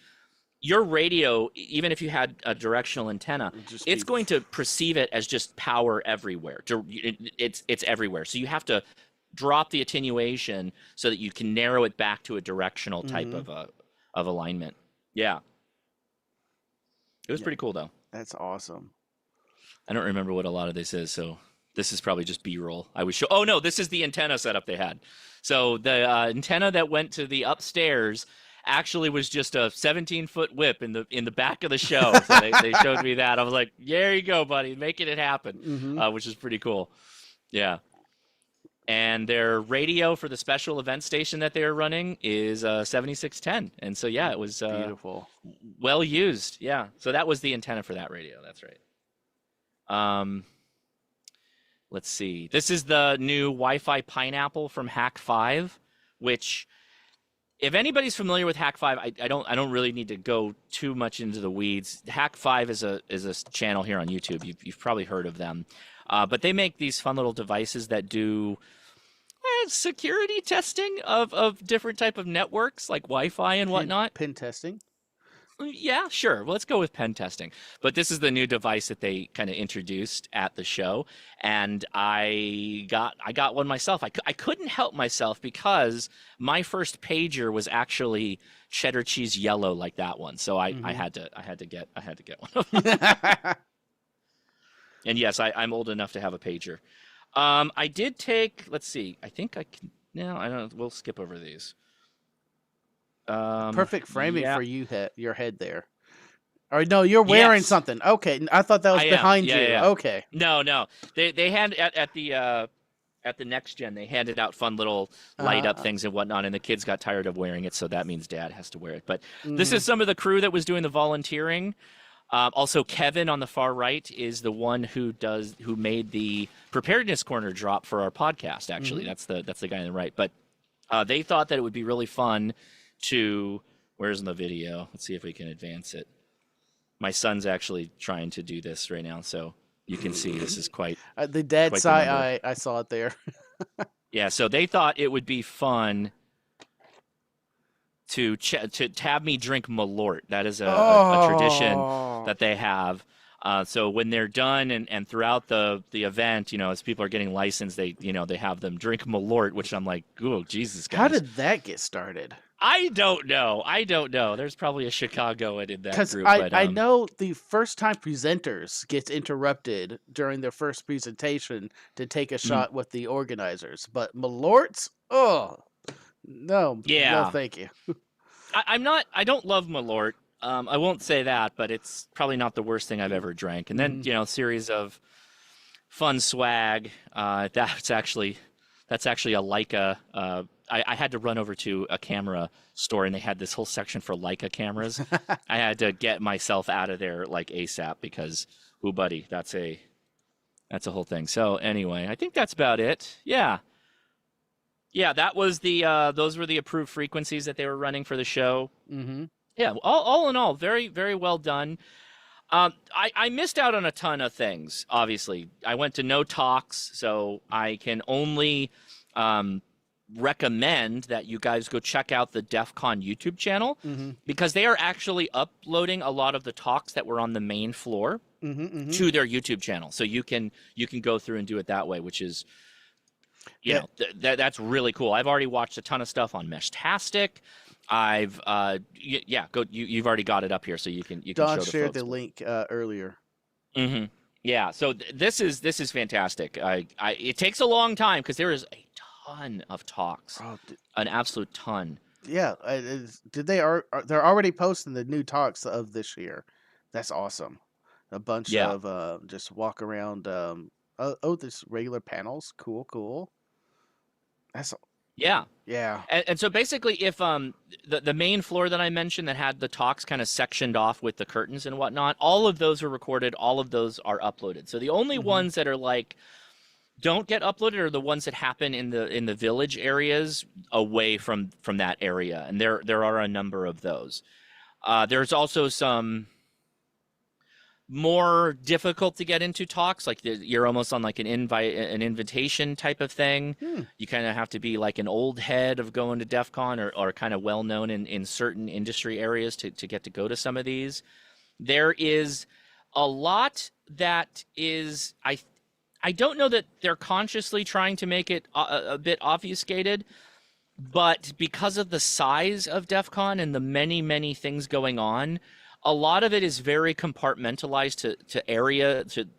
your radio, even if you had a directional antenna, It'd just it's be going to perceive it as just power everywhere. It's everywhere. So you have to drop the attenuation so that you can narrow it back to a directional type mm-hmm. of alignment. Yeah, it was Yeah, pretty cool though. that's awesome. I don't remember what a lot of this is, so this is probably just B-roll. I was show. Oh no, this is the antenna setup they had. So the antenna that went to the upstairs actually was just a 17-foot whip in the back of the show. So they showed me that. I was like, there you go, buddy, making it happen, Mm-hmm. which is pretty cool. Yeah. And their radio for the special event station that they were running is 7610. And so yeah, it was Beautiful. well used. Yeah. So that was the antenna for that radio. That's right. Um, let's see. This is the new Wi-Fi Pineapple from Hack 5, which if anybody's familiar with Hack 5, I don't really need to go too much into the weeds. Hack 5 is a channel here on YouTube. You've probably heard of them. But they make these fun little devices that do security testing of different type of networks like Wi-Fi and whatnot. Pin testing. Yeah, sure. Well, let's go with pen testing. But this is the new device that they kind of introduced at the show, and I got one myself. I couldn't help myself because my first pager was actually cheddar cheese yellow like that one. So I Mm-hmm. had to get one of them. And yes, I'm old enough to have a pager. I did take. Let's see. I think I can. No, I don't. We'll skip over these. Perfect framing Yeah, for you, your head there. Or no, you're wearing yes, something. Okay, I thought that was I am. behind Yeah, you. yeah, yeah. Okay. No. They had at the NextGen, they handed out fun little light up Uh, things and whatnot, and the kids got tired of wearing it, so that means Dad has to wear it. But this mm-hmm. is some of the crew that was doing the volunteering. Also, Kevin on the far right is the one who made the preparedness corner drop for our podcast. Actually, Mm-hmm. that's the guy on the right. But they thought that it would be really fun to. Where's the video? Let's see if we can advance it. My son's actually trying to do this right now, so you can see this is The dead quite the side, number. I saw it there. Yeah, so they thought it would be fun to have me drink Malort. That is a tradition Oh, that they have. So when they're done and throughout the event, as people are getting licensed, they have them drink Malort, which I'm like, oh Jesus, how guys. did that get started? I don't know. I don't know. There's probably a Chicagoan in that Because group, I, but I know the first time presenters gets interrupted during their first presentation to take a mm, shot with the organizers, but Malorts, oh no, no, yeah. thank you. I'm not. I don't love Malort. I won't say that, but it's probably not the worst thing I've ever drank. And then Hmm. series of fun swag. That's actually a Leica. I had to run over to a camera store, and they had this whole section for Leica cameras. I had to get myself out of there like ASAP because, ooh, buddy, that's a whole thing. So anyway, I think that's about it. Yeah, yeah, that was those were the approved frequencies that they were running for the show. Hmm. Yeah, all in all, very, very well done. I missed out on a ton of things, obviously. I went to no talks, so I can only um, recommend that you guys go check out the DefCon YouTube channel Hmm. because they are actually uploading a lot of the talks that were on the main floor Hmm. Hmm. to their YouTube channel. So you can go through and do it that way, which is Yeah, that's really cool. I've already watched a ton of stuff on Meshtastic. I've yeah, go you've already got it up here so you can Don show the shared folks. the link earlier. Hmm. Yeah, so this is fantastic. It takes a long time because there is a ton of talks, Oh, an absolute ton. yeah. Did they they're already posting the new talks of this year? That's awesome. A bunch Yeah, of just walk around. This regular panels. Cool, cool. That's yeah, yeah. and so basically, if the main floor that I mentioned that had the talks kind of sectioned off with the curtains and whatnot, all of those are recorded. All of those are uploaded. So the only Hmm. ones that are like don't get uploaded are the ones that happen in the village areas away from that area, and there are a number of those. There's also some more difficult to get into talks, like you're almost on like an invitation type of thing. Hmm. You kind of have to be like an old head of going to DEF CON or kind of well known in certain industry areas to get to go to some of these. There is a lot that is I don't know that they're consciously trying to make it a bit obfuscated, but because of the size of DEF CON and the many, many things going on, a lot of it is very compartmentalized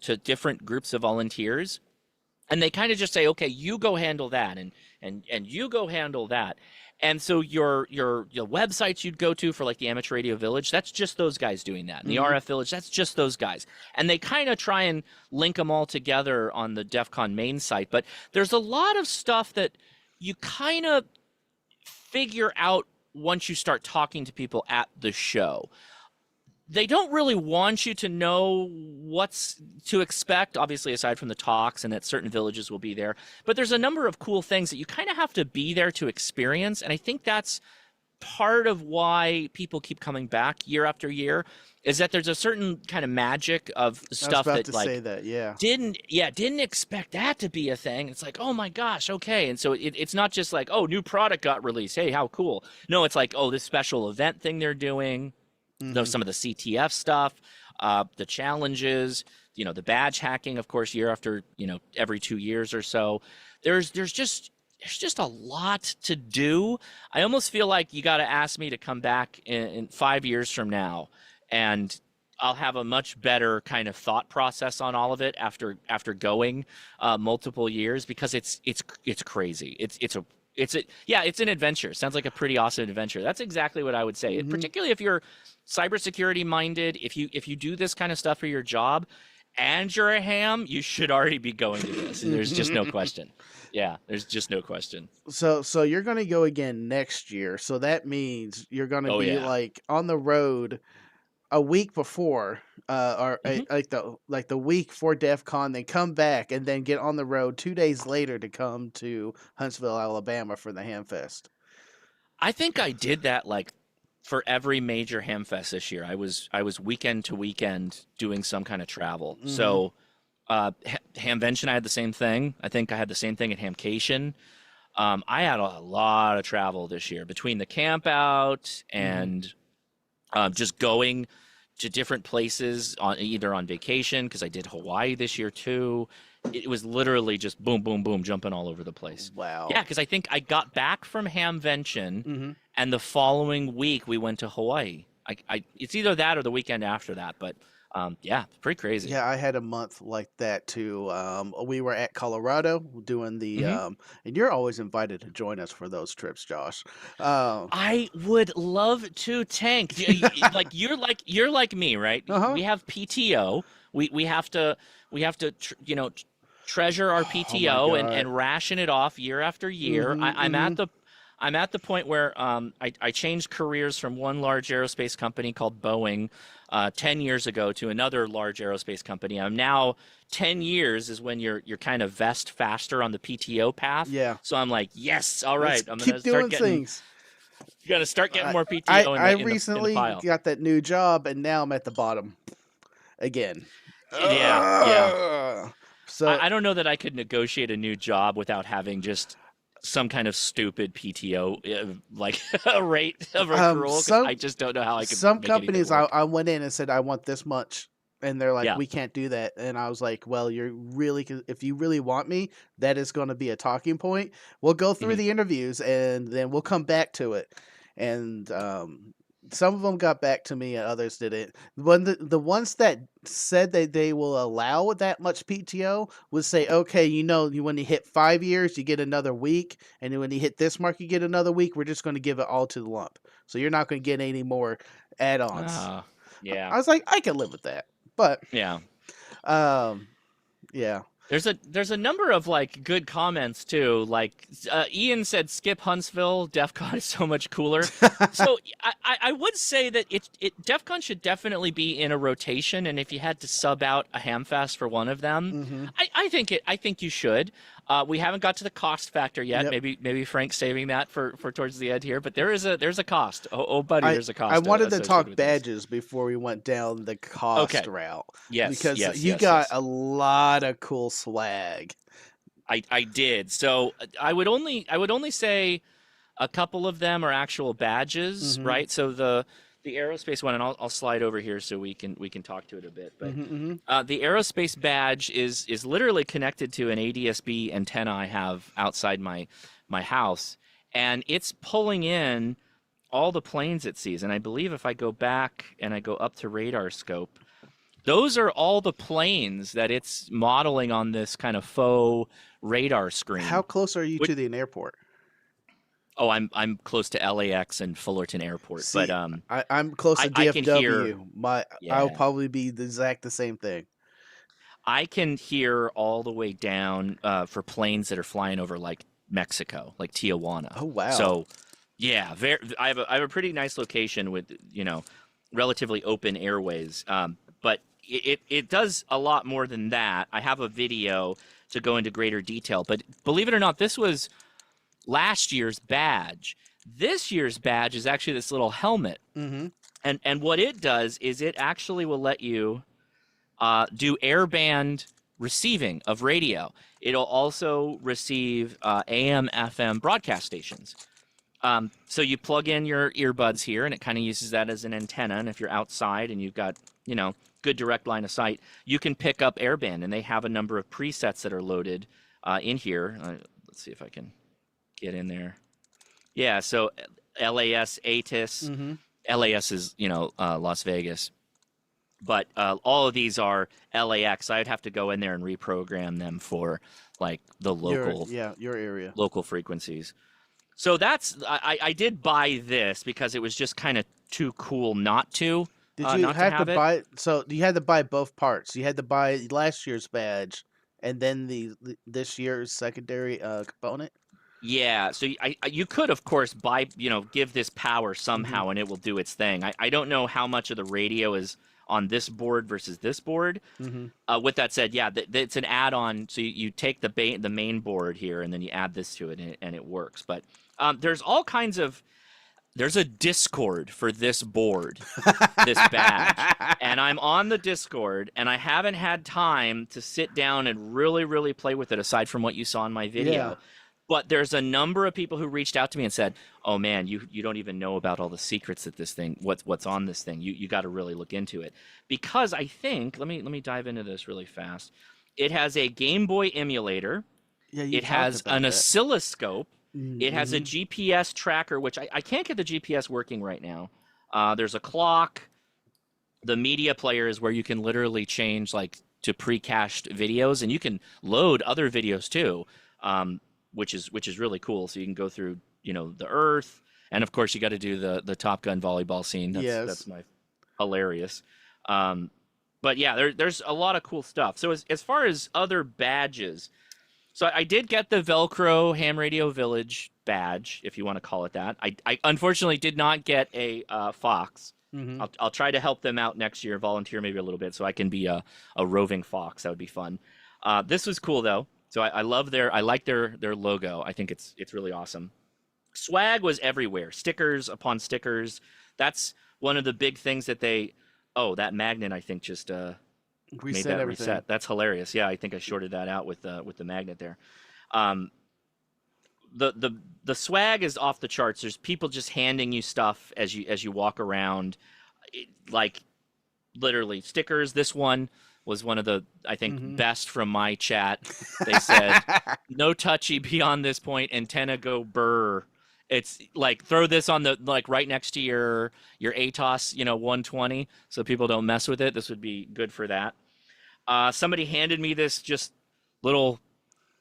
to different groups of volunteers. And they kind of just say, okay, you go handle that and you go handle that. And so your websites you'd go to for like the Amateur Radio Village, that's just those guys doing that. And the Hmm. RF Village, that's just those guys. And they kind of try and link them all together on the DEF CON main site. But there's a lot of stuff that you kind of figure out once you start talking to people at the show. They don't really want you to know what's to expect, obviously, aside from the talks and that certain villages will be there. But there's a number of cool things that you kind of have to be there to experience. And I think that's part of why people keep coming back year after year is that there's a certain kind of magic of I was stuff about that to say like that. Yeah. didn't expect that to be a thing. It's like, oh my gosh, okay. And so it's not just like, oh, new product got released, hey, how cool. No, it's like, oh, this special event thing they're doing, Hmm. some of the CTF stuff, the challenges, the badge hacking, of course, year after, every 2 years or so. There's just a lot to do. I almost feel like you got to ask me to come back in 5 years from now, and I'll have a much better kind of thought process on all of it after going multiple years because it's crazy. It's an adventure. Sounds like a pretty awesome adventure. That's exactly what I would say. Hmm. Particularly if you're cybersecurity minded, if you do this kind of stuff for your job and you're a ham, you should already be going to this. There's just no question. Yeah, there's just no question. So you're gonna go again next year. So that means you're gonna Oh be yeah. like on the road a week before, Hmm. like the week for DEF CON, then come back and then get on the road 2 days later to come to Huntsville, Alabama for the Hamfest. I think I did that like for every major Hamfest this year. I was weekend to weekend doing some kind of travel. Hmm. So Hamvention, I had the same thing. I think I had the same thing at Hamcation. I had a lot of travel this year between the camp out Hmm. and just going to different places on either on vacation because I did Hawaii this year too. It was literally just boom, boom, boom, jumping all over the place. Wow. Yeah, because I think I got back from Hamvention, Hmm. and the following week we went to Hawaii. It's either that or the weekend after that, but yeah, it's pretty crazy. Yeah, I had a month like that too. We were at Colorado doing the, Hmm. and you're always invited to join us for those trips, Josh. Uh, I would love to tank. Like you're like me, right? uh-huh. We have PTO. We have to treasure our Oh my PTO God. and ration it off year after year. Hmm. Hmm. I'm at the point where I changed careers from one large aerospace company called Boeing 10 years ago to another large aerospace company. I'm now 10 years is when you're kind of vest faster on the PTO path. Yeah. So I'm like, yes, all Let's right, I'm keep doing things. gonna start getting I, more PTO I in the recently pile. got that new job, and now I'm at the bottom again. Yeah, yeah. Ugh. So I don't know that I could negotiate a new job without having just some kind of stupid PTO like a rate of accrual because I some just don't know how I could some make anything companies, I, work. I went in and said I want this much, and they're like, Yeah. we can't do that. And I was like, well, you're really, if you really want me, that is going to be a talking point. We'll go through Hmm. the interviews, and then we'll come back to it. And some of them got back to me, and others didn't. When the ones that said that they will allow that much PTO would say, okay, when you hit 5 years, you get another week, and then when you hit this mark, you get another week. We're just going to give it all to the lump, so you're not going to get any more add-ons. Ah, yeah, I was like, I can live with that, but yeah. um, yeah. There's a number of like good comments too. Like Ian said, skip Huntsville. DefCon is so much cooler. So I would say that DefCon should definitely be in a rotation. And if you had to sub out a Hamfest for one of them, Hmm. I think you should. We haven't got to the cost factor yet. Yep. Maybe Frank's saving that for towards the end here. But there's a cost. Oh buddy, I there's a I cost wanted to associated talk with this. badges before we went down the cost Okay. route, Yes. because Yes. you Yes. got Yes. a lot of cool swag. I did. So I would only say a couple of them are actual badges, Hmm. right? So the aerospace one, and I'll slide over here so we can talk to it a bit. But Hmm. Hmm. the aerospace badge is literally connected to an ADS-B antenna I have outside my house, and it's pulling in all the planes it sees. And I believe if I go back and I go up to radar scope, those are all the planes that it's modeling on this kind of faux radar How screen. close are you Which, to the airport? oh, I'm close to LAX and Fullerton Airport, but See, I'm close to I can hear, DFW. I'll yeah, probably be the same thing. I can hear all the way down for planes that are flying over like Mexico, like Tijuana. Oh wow. So yeah, I have a pretty nice location with relatively open airways. But it does a lot more than that. I have a video to go into greater detail, but believe it or not, this was last year's badge. This year's badge is actually this little helmet, Hmm. and what it does is it actually will let you do airband receiving of radio. It'll also receive AM, FM broadcast stations. So you plug in your earbuds here, and it kind of uses that as an antenna. And if you're outside and you've got, good direct line of sight, you can pick up airband. And they have a number of presets that are loaded in here. Let's see if I can get in there. Yeah, so LAS, ATIS. Hmm. LAS is, Las Vegas. But all of these are LAX. I'd have to go in there and reprogram them for like the Your area. local frequencies. So I did buy this because it was just kind of too cool not to Did you not to have to have it. buy? So you had to buy both parts. You had to buy last year's badge, and then this year's secondary component. Yeah, so you could of course buy, give this power Hmm. somehow and it will do its thing. I don't know how much of the radio is on this board versus this board. Hmm. With that said, yeah, it's an add-on. So you take the main board here and then you add this to it and it works. But there's a Discord for this board, this badge, and I'm on the Discord, and I haven't had time to sit down and really, really play with it aside from what you saw in my Yeah. video. But there's a number of people who reached out to me and said, "Oh man, you don't even know about all the secrets that this thing, what's on this thing. You got to really look into it." Because I think, let me dive into this really fast. It has a Game Boy emulator. Yeah, you It talked has an about that. oscilloscope. It has a Mm-hmm. GPS tracker, which I can't get the GPS working right now. There's a clock. The media player is where you can literally change like to pre-cached videos, and you can load other videos too, um, which is really cool. So you can go through the Earth, and of course you got to do the Top Gun volleyball scene. That's Yes. my hilarious. Um, but yeah, there's a lot of cool stuff. So as far as other badges, so I did get the Velcro Ham Radio Village badge, if you want to call it that. I unfortunately did not get a fox. Mm-hmm. I'll try to help them out next year, volunteer maybe a little bit, so I can be a roving fox. That would be fun. This was cool though. So I love I like their logo. I think it's really awesome. Swag was everywhere. Stickers upon stickers. That's one of the big things that they. Oh, that magnet I think just made Reset that everything. reset. That's hilarious. Yeah, I think I shorted that out with the magnet there. Um, the swag is off the charts. There's people just handing you stuff as you walk around, like literally stickers. This one was one of the I think Mm-hmm. best from my chat. They said no touchy beyond this point. Antenna go burr. It's like throw this on the like right next to your ATOS 120 so people don't mess with it. This would be good for that. Somebody handed me this just little.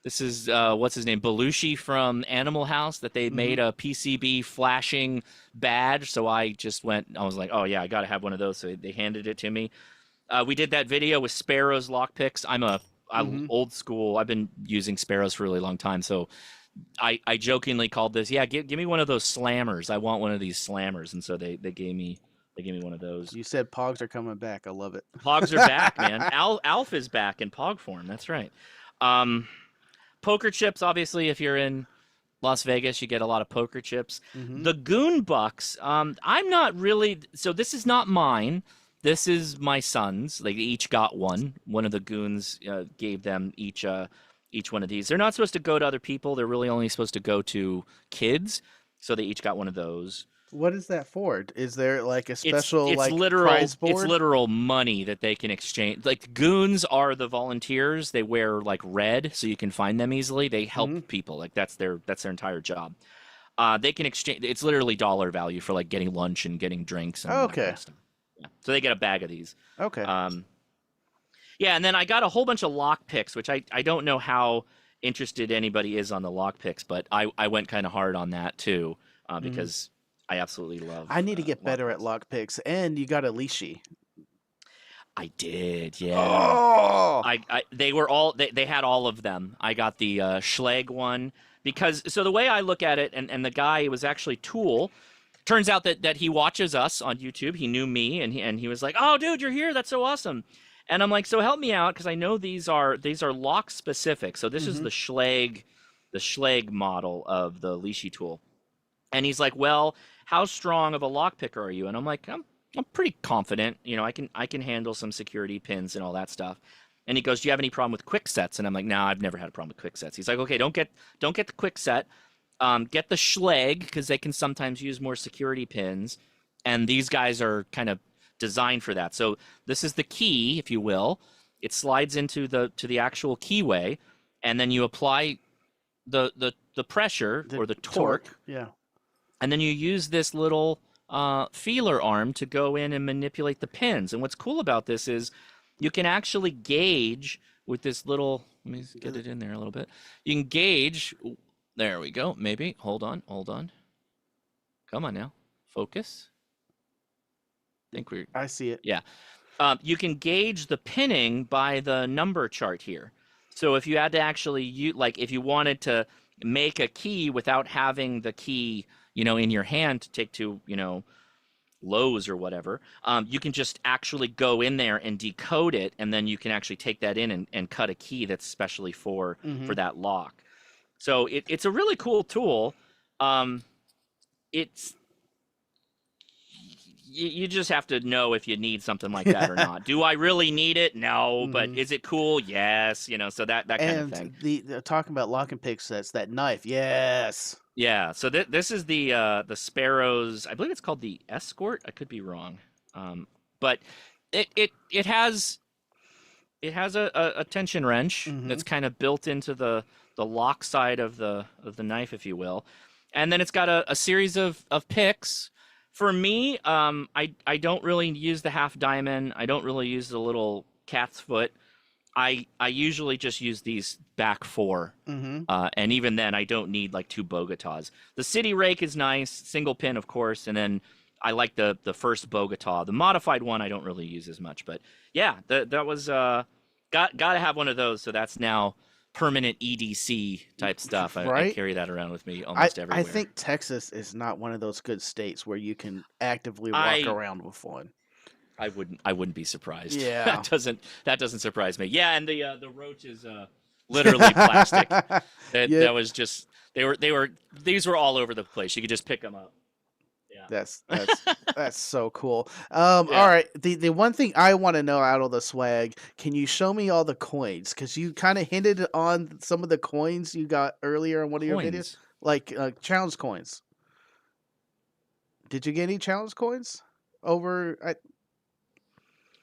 This is what's his name, Belushi from Animal House, that they Mm-hmm. made a PCB flashing badge. So I just went. I was like, oh yeah, I got to have one of those. So they handed it to me. We did that video with Sparrow's lockpicks. I'm Mm-hmm. old school. I've been using Sparrows for a really long time. So I jokingly called this. Yeah, give me one of those slammers. I want one of these slammers. And so they gave me one of those. You said Pogs are coming back. I love it. Pogs are back, man. Alf is back in Pog form. That's right. Um, Poker chips, obviously, if you're in Las Vegas, you get a lot of poker chips. Mm-hmm. The Goon Bucks, I'm not really. So this is not mine. This is my son's. They each got one. One of the goons gave them each one of these. They're not supposed to go to other people. They're really only supposed to go to kids. So they each got one of those. What is that for? Is there like a It's special it's like literal prize it's board? literal money that they can exchange. Like goons are the volunteers. They wear like red so you can find them easily. They Mm-hmm. help people. Like that's their entire job. They can exchange. It's literally dollar value for like getting lunch and getting drinks and that kind Okay. of stuff. Yeah. So they get a bag of these. Okay. Um, yeah, and then I got a whole bunch of lock picks, which I don't know how interested anybody is on the lock picks, but I went kind of hard on that too Mm-hmm. because I absolutely I love need to get lock better at picks. lock picks, and you got a leashy. I did, yeah. Oh. They were all they had all of them. I got the Schleg one because so the way I look at it, and the guy was actually Tool. Turns out that he watches us on YouTube. He knew me, and he was like, "Oh, dude, you're here. That's so awesome." And I'm like, "So help me out because I know these are lock specific. So this is Mm-hmm. the Schleg model of the Lishi tool." And he's like, "Well, how strong of a lock picker are you?" And I'm like, I'm pretty confident. I can handle some security pins and all that stuff. And he goes, "Do you have any problem with quick sets?" And I'm like, "No, I've never had a problem with quick sets." He's like, "Okay, don't get the quick set. Get the Schleg because they can sometimes use more security pins, and these guys are kind of designed for that. So this is the key, if you will. It slides into the actual keyway, and then you apply the pressure The or the torque, torque. Yeah. and then you use this little feeler arm to go in and manipulate the pins. And what's cool about this is you can actually gauge with this little. Let me get it in there a little bit. You can gauge. There we go. Maybe. Hold on. Hold on. Come on now. Focus. I think we're. I see it. Yeah. You can gauge the pinning by the number chart here. So if you had to actually like if you wanted to make a key without having the key, in your hand to take to, Lowe's or whatever, you can just actually go in there and decode it, and then you can actually take that in and cut a key that's specially for Mm-hmm. that lock. So it's a really cool tool. It's you just have to know if you need something like that or not. Do I really need it? No, but Mhm. is it cool? Yes, so that kind of And thing. the talking about lock and pick sets, that knife, yes. Yeah, so this is the Sparrows. I believe it's called the Escort. I could be wrong, but it has a tension wrench Mhm. that's kind of built into the lock side of the knife, if you will, and then it's got a series of picks. For me, I don't really use the half diamond. I don't really use the little cat's foot. I usually just use these back four, Mhm. and even then, I don't need like two Bogotas. The City Rake is nice, single pin, of course, and then I like the first Bogota. The modified one I don't really use as much, but yeah, that was gotta have one of those. So that's now permanent EDC type stuff. I Right? carry that around with me I almost I everywhere. think Texas is not one of those good states where you can actively walk I around with one. I wouldn't be surprised. Yeah. That doesn't surprise me. Yeah, and the roach is literally plastic. Yeah, That was just these were all over the place. You could just pick them up. that's Yeah. that's that's so cool. All Yeah. right. The one thing I want to know out of the swag, can you show me all the coins? Because you kind of hinted on some of the coins you got earlier in one of your videos, Coins. like challenge coins. Did you get any challenge coins over?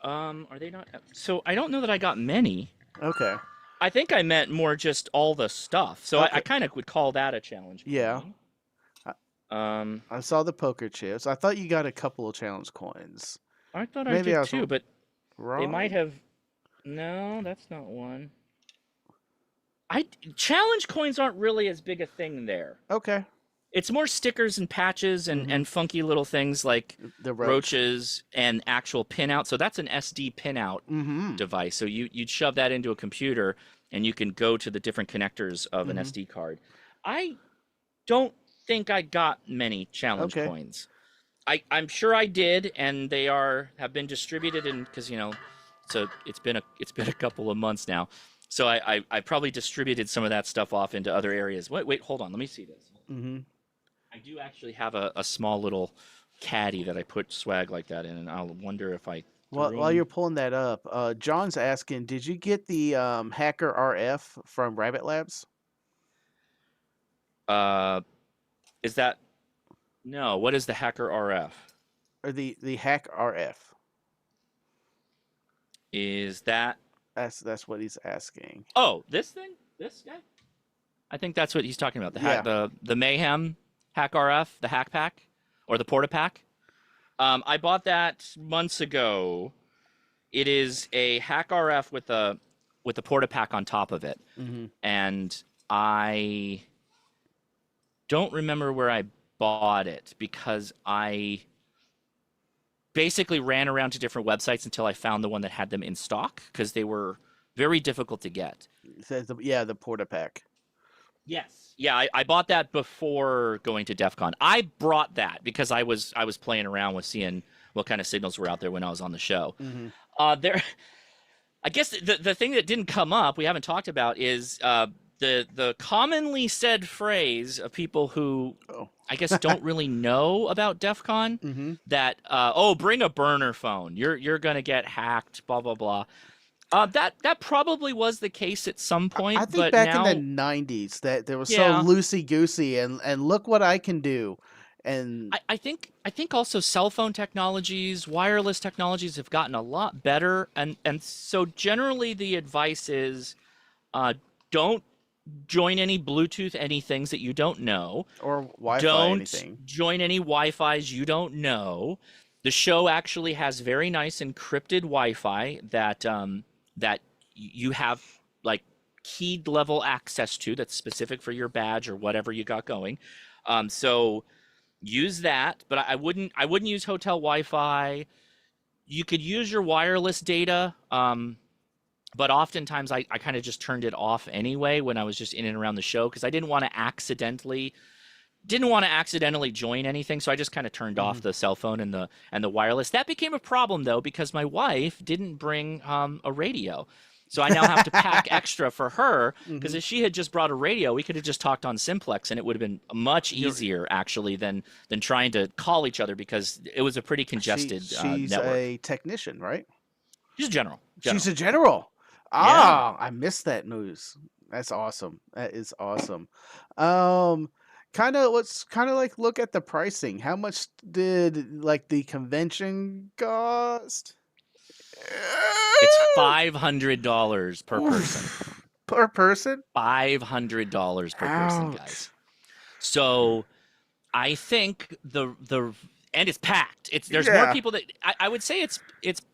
Are they not? So I don't know that I got many. Okay. I think I meant more just all the stuff. So I Okay. kind of would call that a challenge Yeah. coin. I, Um, I saw the poker chips. I thought you got a couple of challenge coins. I thought I Maybe I did was too, but they might wrong. have. No, that's not one. I challenge coins aren't really as big a thing there. Okay. It's more stickers and patches Mm-hmm. and funky little things like The roach. roaches and actual pinout. So that's an SD pinout Mm-hmm. device. So you'd shove that into a computer and you can go to the different connectors of an Mm-hmm. SD card. I don't think I got many challenge Okay. coins. I'm sure I did, and they have been distributed in because so it's been a couple of months now. So I probably distributed some of that stuff off into other areas. Wait, hold on, let me see this. Mm-hmm. I do actually have a small little caddy that I put swag like that in, and I'll wonder if I Well, threw while you're them. pulling that up, John's asking, did you get the Hacker RF from Rabbit Labs Uh, is that no? What is the Hacker RF? or the Hack RF? Is that That's what he's asking. oh this thing? This guy? I think that's what he's talking about. Yeah. The Mayhem Hack RF, the Hack Pack, or the Porta Pack. I bought that months ago. It is a Hack RF with a Porta Pack on top of it, Mm-hmm. and I don't remember where I bought it because I basically ran around to different websites until I found the one that had them in stock because they were very difficult to get. Yeah, the Porta Pack. Yes. Yeah, I bought that before going to DEF CON. I brought that because I was playing around with seeing what kind of signals were out there when I was on the show. Mm-hmm. There, I guess the thing that didn't come up we haven't talked about is the commonly said phrase of people who Oh. I guess don't really know about DEF CON Mm-hmm. that oh, bring a burner phone, you're gonna get hacked, blah blah blah. That probably was the case at some I point, think but back in the now, '90s that there was so yeah, loosey goosey and look what I can do, and I think also cell phone technologies, wireless technologies have gotten a lot better, and so generally the advice is, uh, don't join any Bluetooth anythings that you don't know. or Wi-Fi Don't anything. join any Wi-Fi's you don't know. The show actually has very nice encrypted Wi-Fi that you have like keyed level access to that's specific for your badge or whatever you got going. So use that, but I wouldn't use hotel Wi-Fi. You could use your wireless data, but oftentimes I kind of just turned it off anyway when I was just in and around the show because I didn't want to accidentally join anything, so I just kind of turned Mm-hmm. off the cell phone and the wireless. That became a problem though because my wife didn't bring a radio, So I now have to pack extra for her because Hmm. if she had just brought a radio, we could have just talked on Simplex and it would have been much You're, easier actually than trying to call each other because it was a pretty congested she's network. a technician, right? Just general, She's general. a general. Yeah. Ah, I missed that news. That's awesome. That is awesome. Um, let's kind of like look at the pricing. How much did like the convention cost? It's $500 per person. Oof. Per person? $500 per person, Ouch. guys. So I think the and it's packed. It's there's more Yeah. people that I would say it's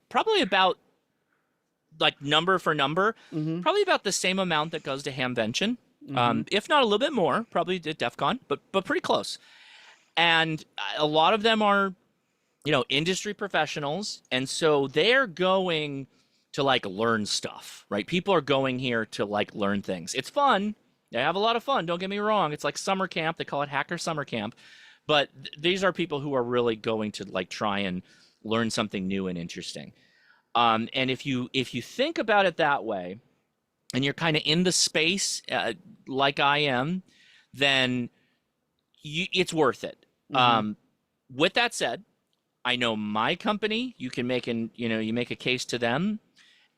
probably about like number for number, Mm-hmm. probably about the same amount that goes to Hamvention, Mm-hmm. if not a little bit more, probably to DefCon, but pretty close. And a lot of them are industry professionals, and so they're going to like learn stuff, right? People are going here to like learn things. It's fun. They have a lot of fun. Don't get me wrong. It's like summer camp. They call it Hacker Summer Camp, but these are people who are really going to like try and learn something new and interesting. And if you think about it that way, and you're kind of in the space like I am, then it's worth it. Mm-hmm. With that said, I know my company. You can make you make a case to them,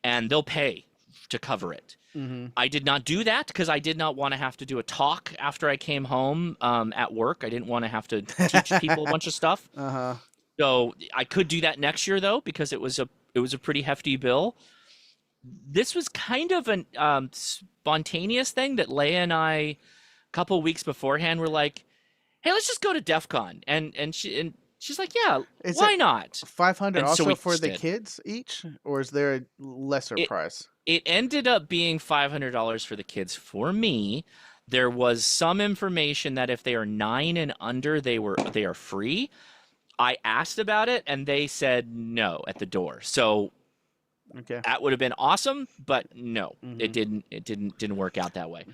and they'll pay to cover it. Mm-hmm. I did not do that because I did not want to have to do a talk after I came home at work. I didn't want to have to teach people a bunch of stuff. Uh-huh. So I could do that next year though, because it was a pretty hefty bill. This was kind of an spontaneous thing that Leia and I, a couple weeks beforehand, were like, "Hey, let's just go to DEF CON," and she's like, "Yeah, Is it why not?" 500 And so also we for just the did. kids each, or is there a lesser It price? it ended up being $500 for the kids for me. There was some information that if they are 9 and under, they are free. I asked about it and they said no at the door. So Okay. that would have been awesome, but no, Mm-hmm. it didn't work out that way.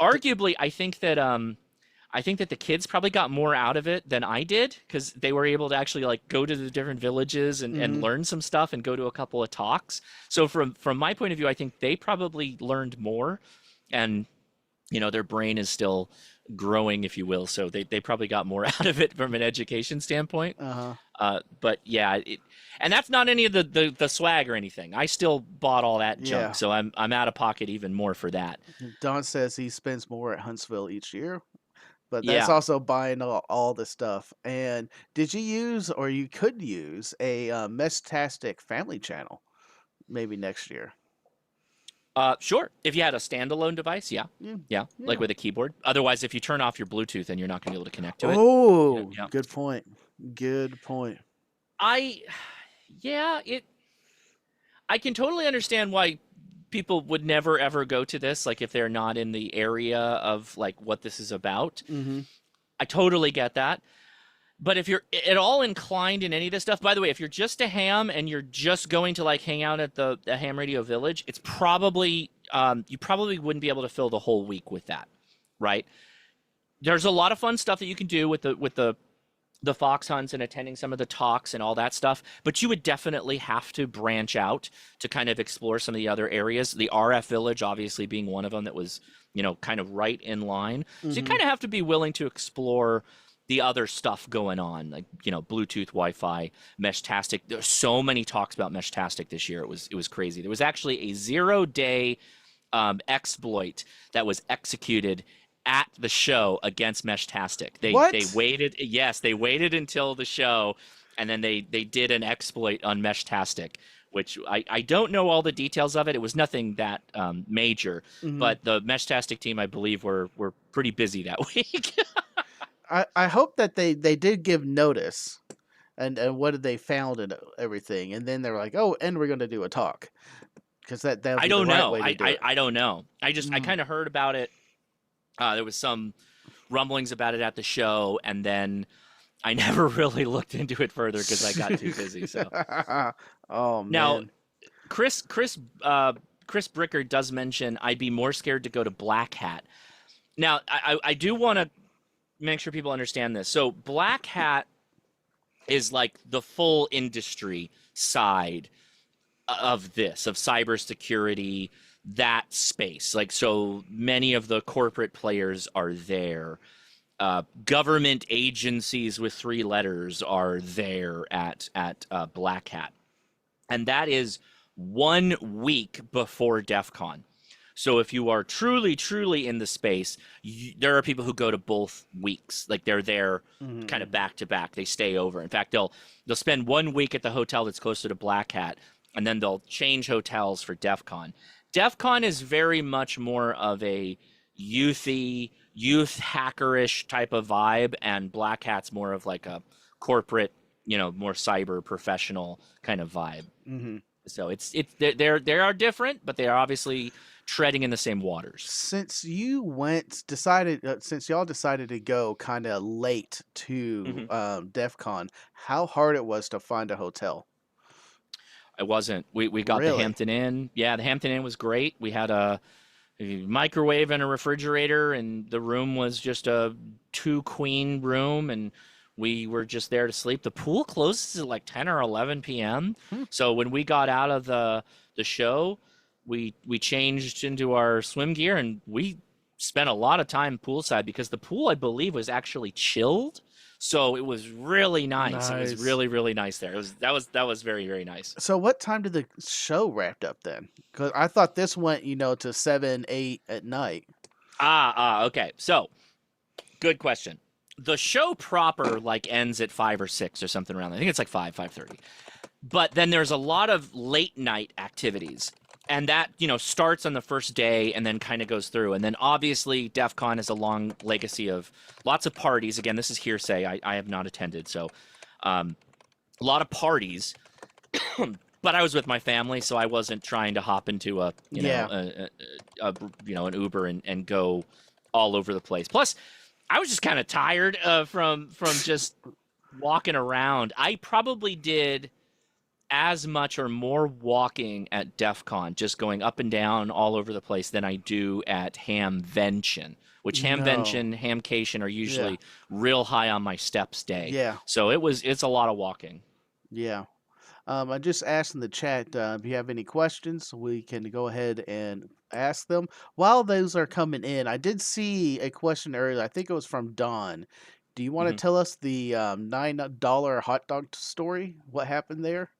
Arguably, I think that the kids probably got more out of it than I did because they were able to actually like go to the different villages and Mm-hmm. learn some stuff and go to a couple of talks. So from my point of view, I think they probably learned more, and their brain is still growing, if you will. So they probably got more out of it from an education standpoint. Uh-huh. But yeah, and that's not any of the swag or anything. I still bought all that Yeah. junk, so I'm out of pocket even more for that. Don says he spends more at Huntsville each year, but that's Yeah. also buying all the stuff. And did you use, or you could use, a Meshtastic family channel maybe next year? Sure. If you had a standalone device, yeah. Yeah. Yeah, like Yeah. with a keyboard. Otherwise, if you turn off your Bluetooth, then you're not going to be able to connect to it. Yeah, Oh, yeah. good point. Good point. I, yeah, I can totally understand why people would never ever go to this, like if they're not in the area of like what this is about. Mm-hmm. I totally get that. But if you're at all inclined in any of this stuff, by the way, if you're just a ham and you're just going to like hang out at the Ham Radio Village, it's probably you probably wouldn't be able to fill the whole week with that, right? There's a lot of fun stuff that you can do with the fox hunts and attending some of the talks and all that stuff, but you would definitely have to branch out to kind of explore some of the other areas. The RF Village, obviously, being one of them that was, kind of right in line. So you Mm-hmm. kind of have to be willing to explore the other stuff going on, like Bluetooth, Wi-Fi, Meshtastic. There's so many talks about Meshtastic this year. It was crazy. There was actually a 0-day exploit that was executed at the show against Meshtastic. They What? waited. Yes, they waited until the show, and then they did an exploit on Meshtastic, which I don't know all the details of it. It was nothing that major, Mm-hmm. but the Meshtastic team, I believe, were pretty busy that week. I hope that they did give notice and what did they found and everything, and then they're like, oh, and we're going to do a talk because that'll I be the don't right know. way to do it. I don't know. I Mm. kind of heard about it. There was some rumblings about it at the show, and then I never really looked into it further because I got too busy. So Oh now, man. Chris Bricker does mention I'd be more scared to go to Black Hat. Now, I do want to make sure people understand this. So Black Hat is like the full industry side of this, of cybersecurity, that space. Like, so many of the corporate players are there. Government agencies with 3 letters are there at Black Hat, and that is 1 week before DefCon. So if you are truly, truly in the space, there are people who go to both weeks. Like, they're there kind of back to back. They stay over. In fact, they'll spend 1 week at the hotel that's closer to Black Hat, and then they'll change hotels for DefCon. DefCon is very much more of a youth hackerish type of vibe, and Black Hat's more of like a corporate, more cyber professional kind of vibe. So they are different, but they are obviously treading in the same waters. Since y'all decided to go kind of late to DEF CON, how hard it was to find a hotel? It wasn't. We got the Really? Hampton Inn. Yeah, the Hampton Inn was great. We had a microwave and a refrigerator, and the room was just a 2-queen room, and we were just there to sleep. The pool closes at like 10 or 11 p.m. So when we got out of the show, we changed into our swim gear, and we spent a lot of time poolside because the pool, I believe, was actually chilled. So it was really nice. It was really, really nice there. That was very, very nice. So what time did the show wrap up then? Because I thought this went, to 7, 8 at night. Okay. So, good question. The show proper ends at 5 or 6 or something around there. I think it's like 5:30. But then there's a lot of late night activities. And that, starts on the first day and then kind of goes through. And then obviously DEF CON has a long legacy of lots of parties. Again, this is hearsay. I have not attended. So a lot of parties. But I was with my family, so I wasn't trying to hop into an Uber and go all over the place. Plus, I was just kind of tired from just walking around. I probably did as much or more walking at DEF CON, just going up and down all over the place, than I do at Hamvention, which Hamvention, Hamcation are usually real high on my steps day. Yeah. So it's a lot of walking. Yeah. I just asked in the chat if you have any questions, we can go ahead and ask them. While those are coming in, I did see a question earlier. I think it was from Don. Do you want to tell us the $9 hot dog story? What happened there?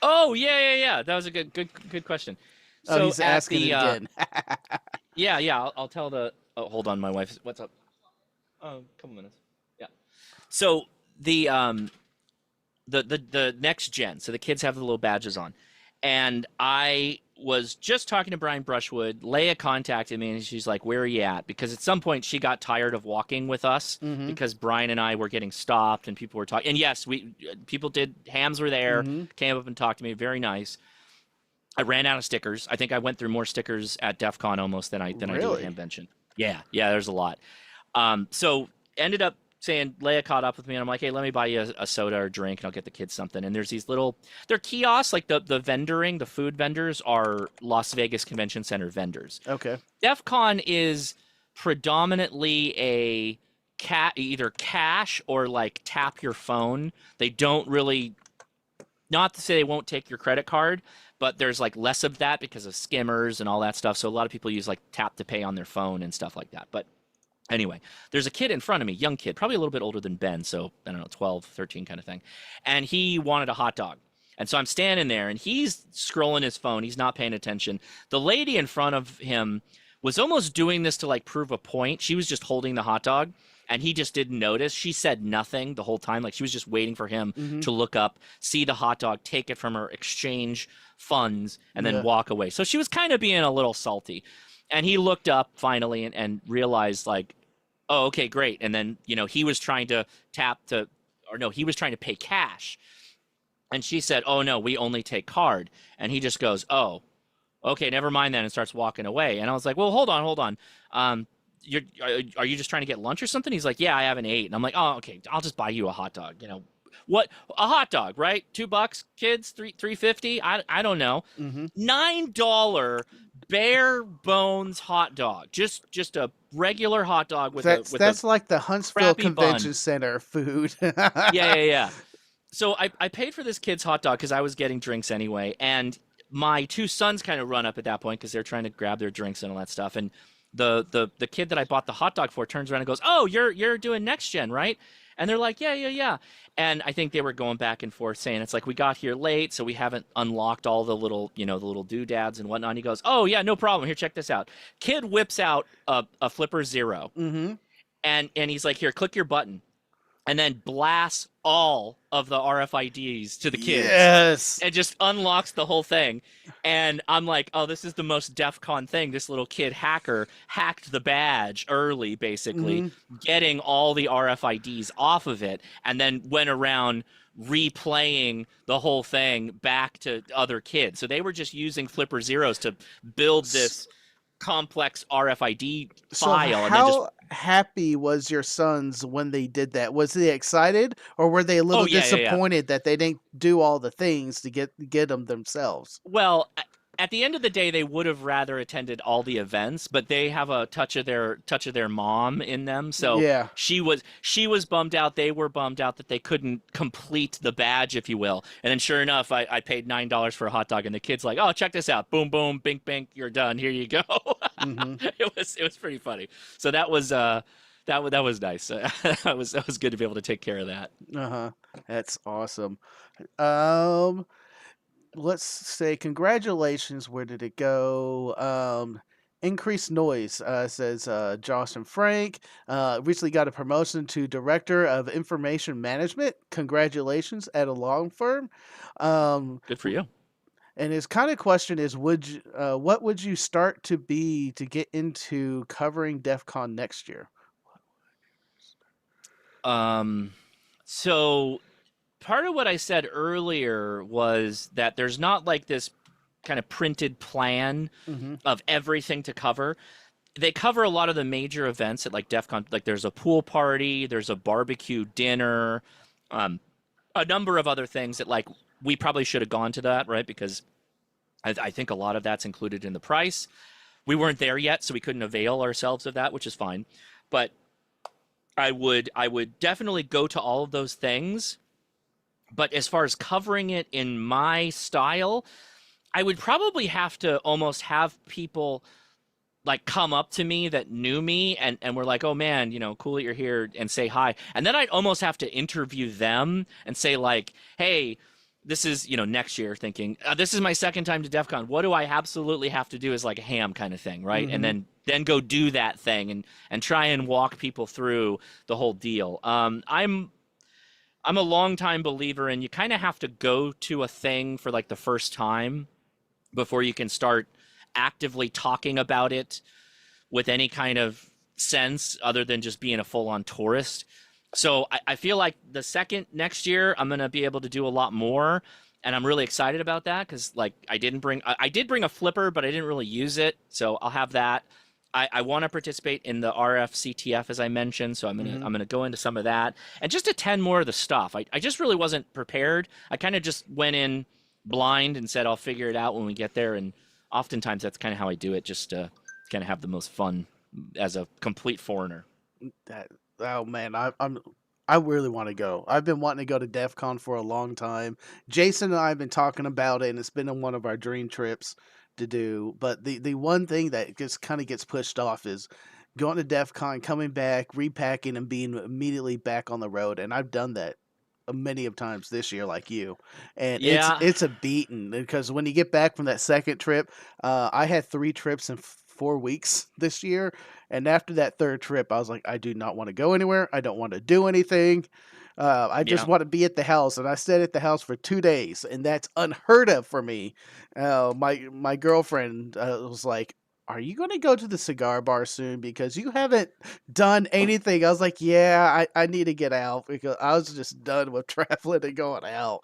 Oh, yeah. That was a good question. So he's asking it again. Yeah. I'll tell the. Oh, hold on, my wife. What's up? Couple minutes. Yeah. So the NextGen. So the kids have the little badges on, and I was just talking to Brian Brushwood. Leia contacted me, and she's like, "Where are you at?" Because at some point she got tired of walking with us because Brian and I were getting stopped and people were talking. And yes, people did. Hams were there, came up and talked to me. Very nice. I ran out of stickers. I think I went through more stickers at DEF CON almost than I do at Hamvention. Yeah, there's a lot. So ended up saying, Leia caught up with me, and I'm like, hey, let me buy you a soda or drink, and I'll get the kids something. And there's these they're kiosks, like the food vendors are Las Vegas Convention Center vendors. Okay. DEF CON is predominantly either cash or like tap your phone. They don't really, not to say they won't take your credit card, but there's like less of that because of skimmers and all that stuff. So a lot of people use like tap to pay on their phone and stuff like that. But anyway, there's a kid in front of me, young kid, probably a little bit older than Ben, so I don't know, 12, 13 kind of thing. And he wanted a hot dog. And so I'm standing there, and he's scrolling his phone. He's not paying attention. The lady in front of him was almost doing this to like prove a point. She was just holding the hot dog, and he just didn't notice. She said nothing the whole time. Like, she was just waiting for him to look up, see the hot dog, take it from her, exchange funds, and then walk away. So she was kind of being a little salty. And he looked up finally and realized, like, oh, okay, great. And then, he was trying to he was trying to pay cash. And she said, oh, no, we only take card. And he just goes, oh, okay, never mind then, and starts walking away. And I was like, well, hold on. Are you just trying to get lunch or something? He's like, yeah, I haven't ate. And I'm like, oh, okay, I'll just buy you a hot dog. What, a hot dog, right? $2, kids, $3.50. I don't know. $9 bare bones hot dog, just a regular hot dog with that's like the Huntsville Convention Center food. Yeah. So I paid for this kid's hot dog because I was getting drinks anyway, and my two sons kind of run up at that point because they're trying to grab their drinks and all that stuff. And the kid that I bought the hot dog for turns around and goes, "Oh, you're doing NextGen, right?" And they're like, "Yeah, yeah, yeah." And I think they were going back and forth saying it's like we got here late, so we haven't unlocked all the little, the little doodads and whatnot. And he goes, "Oh yeah, no problem. Here, check this out." Kid whips out a Flipper Zero, Mm-hmm. and he's like, "Here, click your button," and then blasts all of the RFIDs to the kids Yes. and just unlocks the whole thing. And I'm like, oh, this is the most DefCon thing. This little kid hacker hacked the badge early, basically, Mm-hmm. getting all the RFIDs off of it, and then went around replaying the whole thing back to other kids. So they were just using Flipper Zeros to build this complex RFID So file, and then just, how happy was your sons when they did that? Was they excited, or were they a little oh yeah, yeah, yeah. disappointed that they didn't do all the things to get them themselves? Well, at the end of the day, they would have rather attended all the events, but they have a touch of their mom in them. So Yeah. she was bummed out. They were bummed out that they couldn't complete the badge, if you will. And then sure enough, I paid $9 for a hot dog, and the kid's like, "Oh, check this out! Boom, boom, bink, bink, you're done. Here you go." Mm-hmm. It was pretty funny. So that was nice. That was good to be able to take care of that. Uh-huh. That's awesome. Um, let's say congratulations. Where did it go? Increased noise, says Josh and Frank. Recently got a promotion to Director of Information Management. Congratulations at a law firm. Um, Good for you. and his kind of question is, what would you start to be to get into covering DEF CON next year? Um, so part of what I said earlier was that there's not like this kind of printed plan Mm-hmm. of everything to cover. They cover a lot of the major events at like DEF CON. Like there's a pool party, there's a barbecue dinner, um, a number of other things that like we probably should have gone to that, right? Because I think a lot of that's included in the price. We weren't there yet, so we couldn't avail ourselves of that, which is fine. But I would definitely go to all of those things. But as far as covering it in my style, I would probably have to almost have people like come up to me that knew me and were like, "Oh man, cool that you're here," and say hi. And then I'd almost have to interview them and say like, "Hey, this is, next year thinking, this is my second time to DEF CON. What do I absolutely have to do?" Is like a ham kind of thing, right? And Mm-hmm. then go do that thing and try and walk people through the whole deal. I'm a longtime believer in you kind of have to go to a thing for like the first time before you can start actively talking about it with any kind of sense other than just being a full-on tourist. So I feel like the second next year I'm gonna be able to do a lot more, and I'm really excited about that because like I did bring a flipper, but I didn't really use it, so I'll have that. I want to participate in the RFCTF as I mentioned, so I'm gonna Mm-hmm. I'm gonna go into some of that and just attend more of the stuff. I just really wasn't prepared. I kind of just went in blind and said I'll figure it out when we get there, and oftentimes that's kind of how I do it, just to kind of have the most fun as a complete foreigner. That oh man, I really want to go. I've been wanting to go to DEF CON for a long time. Jason and I have been talking about it, and it's been on one of our dream trips to do. But the one thing that just kind of gets pushed off is going to DEF CON, coming back, repacking, and being immediately back on the road. And I've done that many of times this year, like you, and it's Yeah, it's a beating because when you get back from that second trip, I had 3 trips in 4 weeks this year, and after that third trip, I was like, I do not want to go anywhere. I don't want to do anything. I just yeah. want to be at the house, and I stayed at the house for 2 days, and that's unheard of for me. My girlfriend was like, "Are you going to go to the cigar bar soon? Because you haven't done anything." I was like, "Yeah, I need to get out because I was just done with traveling and going out."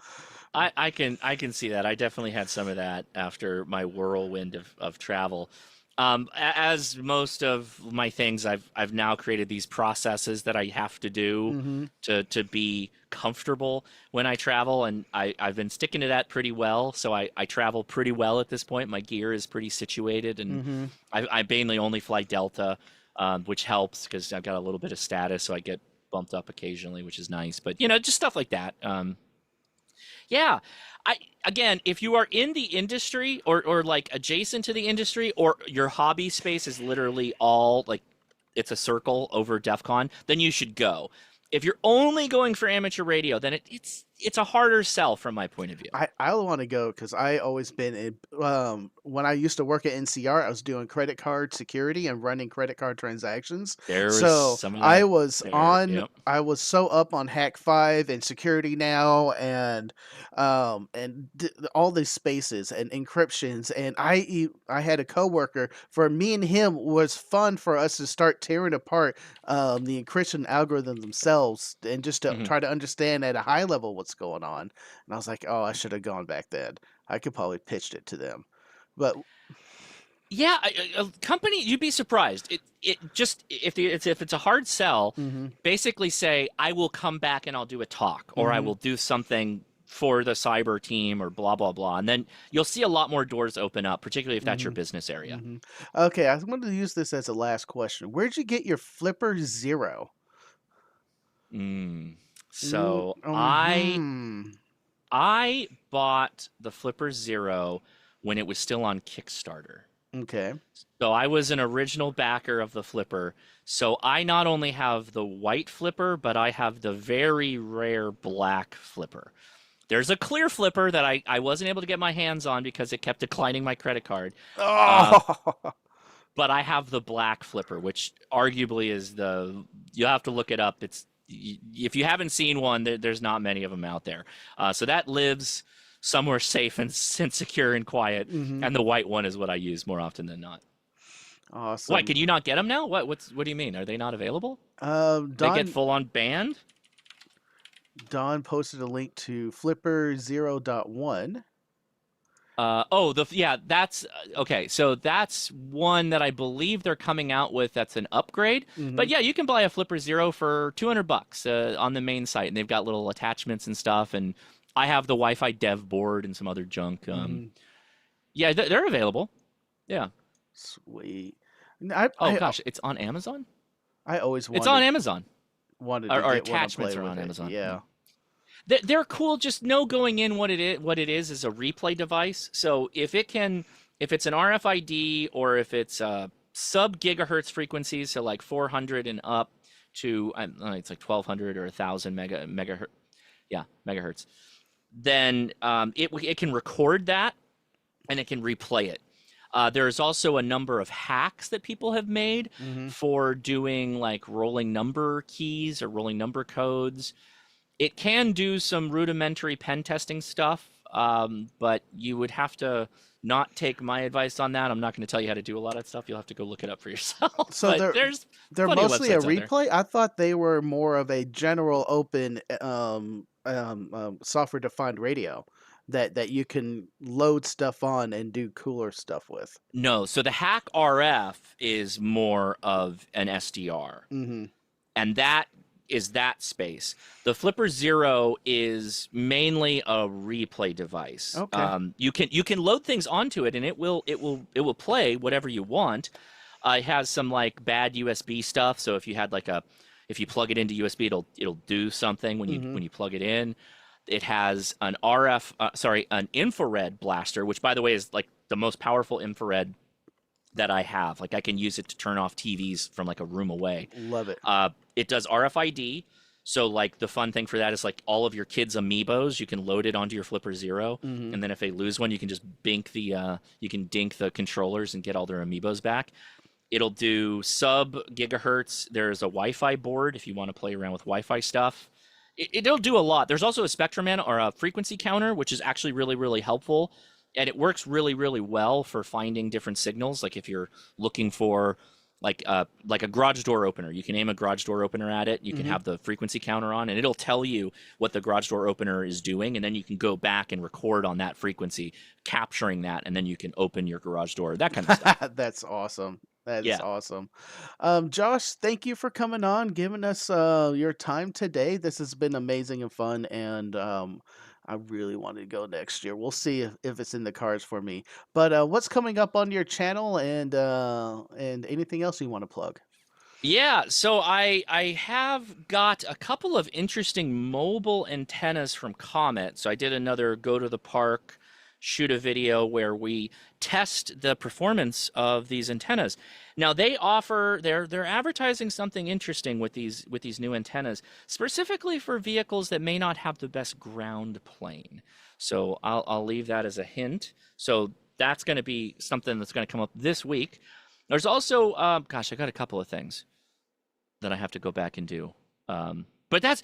I can see that. I definitely had some of that after my whirlwind of travel. As most of my things, I've now created these processes that I have to do Mm-hmm. to be comfortable when I travel, and I've been sticking to that pretty well. So I travel pretty well at this point. My gear is pretty situated, and Mm-hmm. I mainly only fly Delta, which helps because I've got a little bit of status, so I get bumped up occasionally, which is nice. But just stuff like that. Yeah. I Again, if you are in the industry or like adjacent to the industry or your hobby space is literally all like it's a circle over DefCon, then you should go. If you're only going for amateur radio, then it's a harder sell from my point of view. I want to go because I always been when I used to work at NCR, I was doing credit card security and running credit card transactions. There was So some of that there. Yep. I was so up on Hack 5 and security now all these spaces and encryptions, and I had a coworker. For me and him was fun for us to start tearing apart the encryption algorithms themselves and just to Mhm. try to understand at a high level what's going on. And I was like, "Oh, I should have gone back then. I could probably pitched it to them." But Yeah, a company you'd be surprised. It just if it's a hard sell, mhm, basically say I will come back and I'll do a talk or I mhm, will do something for the cyber team or blah blah blah, and then you'll see a lot more doors open up, particularly if that's your mhm, business area. mhm. Okay, I wanted to use this as a last question. Where'd you get your Flipper Zero? Mm. Mm, So hmm. I bought the Flipper Zero when it was still on Kickstarter. Okay. So I was an original backer of the flipper. So I not only have the white flipper, but I have the very rare black flipper. There's a clear flipper that I wasn't able to get my hands on because it kept declining my credit card. Uh, Oh. but I have the black flipper, which arguably is you have to look it up. If you haven't seen one, there's not many of them out there. So that lives somewhere safe and secure and quiet. Mhm. And the white one is what I use more often than not. Why, Awesome. can you not get them now? What do you mean? Are they not available? They get Don full on banned? Don posted a link to Flipper 0.1. Yeah, that's okay. So that's one that I believe they're coming out with. That's an upgrade. But Mhm. yeah, you can buy a Flipper Zero for $200 on the main site, and they've got little attachments and stuff. And I have the Wi-Fi dev board and some other junk. Mhm. Yeah, they're available. Yeah. Sweet. I Oh I gosh, it's on Amazon. I always It's on wanted Amazon, or, to or get one and attachments play are with on it. Amazon. Yeah. Yeah. They're cool. Just know going in what it is. What it is a replay device. So if it's an RFID or if it's sub gigahertz frequencies, so like 400 and up to it's like 1200 or 1000 megahertz. Yeah, megahertz. Then it can record that and it can replay it. There's also a number of hacks that people have made Mhm. for doing like rolling number keys or rolling number codes. It can do some rudimentary pen testing stuff, but you would have to not take my advice on that. I'm not going to tell you how to do a lot of stuff. You'll have to go look it up for yourself. So But there's they're plenty of mostly a websites out there. replay? I thought they were more of a general open software defined radio that you can load stuff on and do cooler stuff with. No, so the Hack RF is more of an SDR, Mhm. and that is that space. The Flipper Zero is mainly a replay device. Okay. You can load things onto it, and it will play whatever you want. It has some like bad USB stuff, so if you plug it into USB, it'll do something Mhm. when you plug it in. It has an RF, an infrared blaster, which by the way is like the most powerful infrared that I have. Like I can use it to turn off TVs from like a room away. Love it. It does RFID. So like the fun thing for that is like all of your kids' amiibos, you can load it onto your Flipper Zero, Mhm. and then if they lose one, you can just dink the controllers and get all their amiibos back. It'll do sub gigahertz. There's a Wi-Fi board if you want to play around with Wi-Fi stuff. It'll do a lot. There's also a spectrum or a frequency counter, which is actually really, really helpful. And it works really, really well for finding different signals. Like if you're looking for like a garage door opener, you can aim a garage door opener at it. You can Mhm. have the frequency counter on, and it'll tell you what the garage door opener is doing, and then you can go back and record on that frequency, capturing that, and then you can open your garage door. That kind of stuff. That's awesome. That is Yeah. awesome. Josh, thank you for coming on, giving us your time today. This has been amazing and fun, and I really wanted to go next year. We'll see if it's in the cards for me. But what's coming up on your channel and anything else you want to plug? Yeah, so I have got a couple of interesting mobile antennas from Comet. So I did another go to the park, shoot a video where we test the performance of these antennas. Now they're advertising something interesting with these new antennas, specifically for vehicles that may not have the best ground plane. So I'll leave that as a hint. So that's going to be something that's going to come up this week. There's also, gosh, I got a couple of things that I have to go back and do. But that's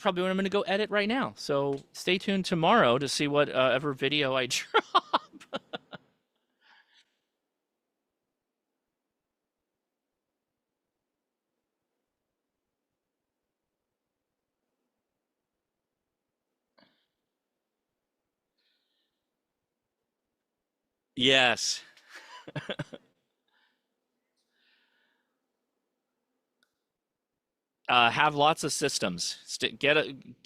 probably what I'm going to go edit right now. So stay tuned tomorrow to see what ever video I drop. Yes. Have lots of systems.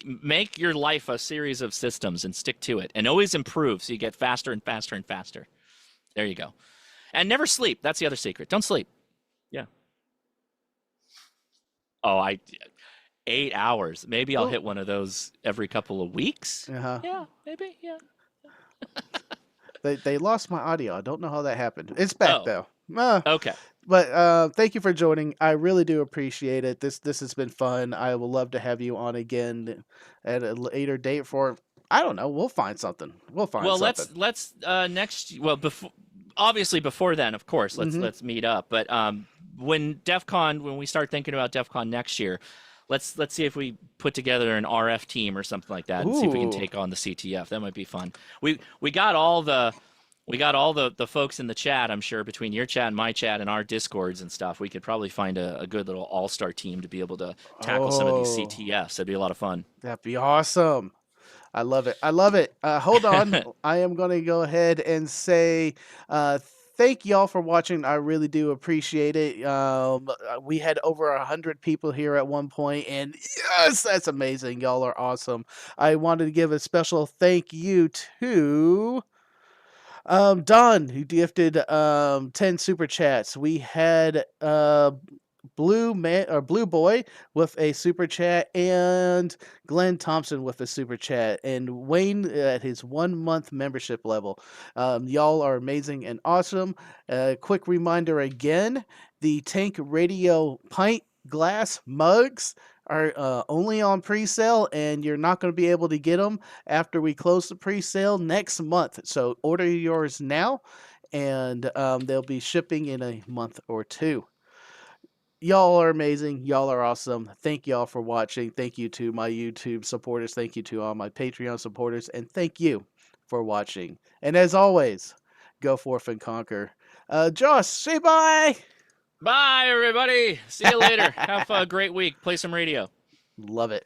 Make your life a series of systems and stick to it, and always improve so you get faster and faster and faster. There you go. And never sleep. That's the other secret. Don't sleep. Yeah. Oh, I 8 hours. Maybe I'll Oh, hit one of those every couple of weeks. uh-huh. Yeah, maybe. Yeah. They lost my audio. I don't know how that happened. It's back Oh, though. okay. But thank you for joining. I really do appreciate it. This has been fun. I will love to have you on again at a later date for, I don't know. We'll find something. We'll find Well, something. let's next. Well, before obviously before then, of course, Hmm. let's meet up. But when we start thinking about DefCon next year, let's see if we put together an RF team or something like that, and see if we can Ooh, take on the CTF. That might be fun. We got all the folks in the chat. I'm sure between your chat and my chat and our discords and stuff, we could probably find a good little all-star team to be able to tackle some of these oh, CTFs. That'd be a lot of fun. that'd be awesome. I love it. I love it. Hold on. I am going to go ahead and say thank y'all for watching. I really do appreciate it. We had over 100 people here at one point, and yes, that's amazing. Y'all are awesome. I wanted to give a special thank you to Don, who gifted 10 super chats. We had Blue Boy with a super chat, and Glenn Thompson with a super chat, and Wayne at his 1 month membership level. Y'all are amazing and awesome. Quick reminder again: the Tank Radio pint glass mugs are only on pre-sale, and you're not going to be able to get them after we close the pre-sale next month. So order yours now, and they'll be shipping in a month or two. Y'all are amazing. Y'all are awesome. Thank y'all for watching. Thank you to my YouTube supporters. Thank you to all my Patreon supporters. And thank you for watching. And as always, go forth and conquer. Josh, say bye. Bye, everybody. See you later. Have a great week. Play some radio. Love it.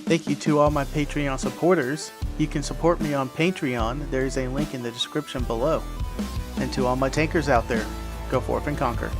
Thank you to all my Patreon supporters. You can support me on Patreon. There is a link in the description below. And to all my tankers out there, go forth and conquer.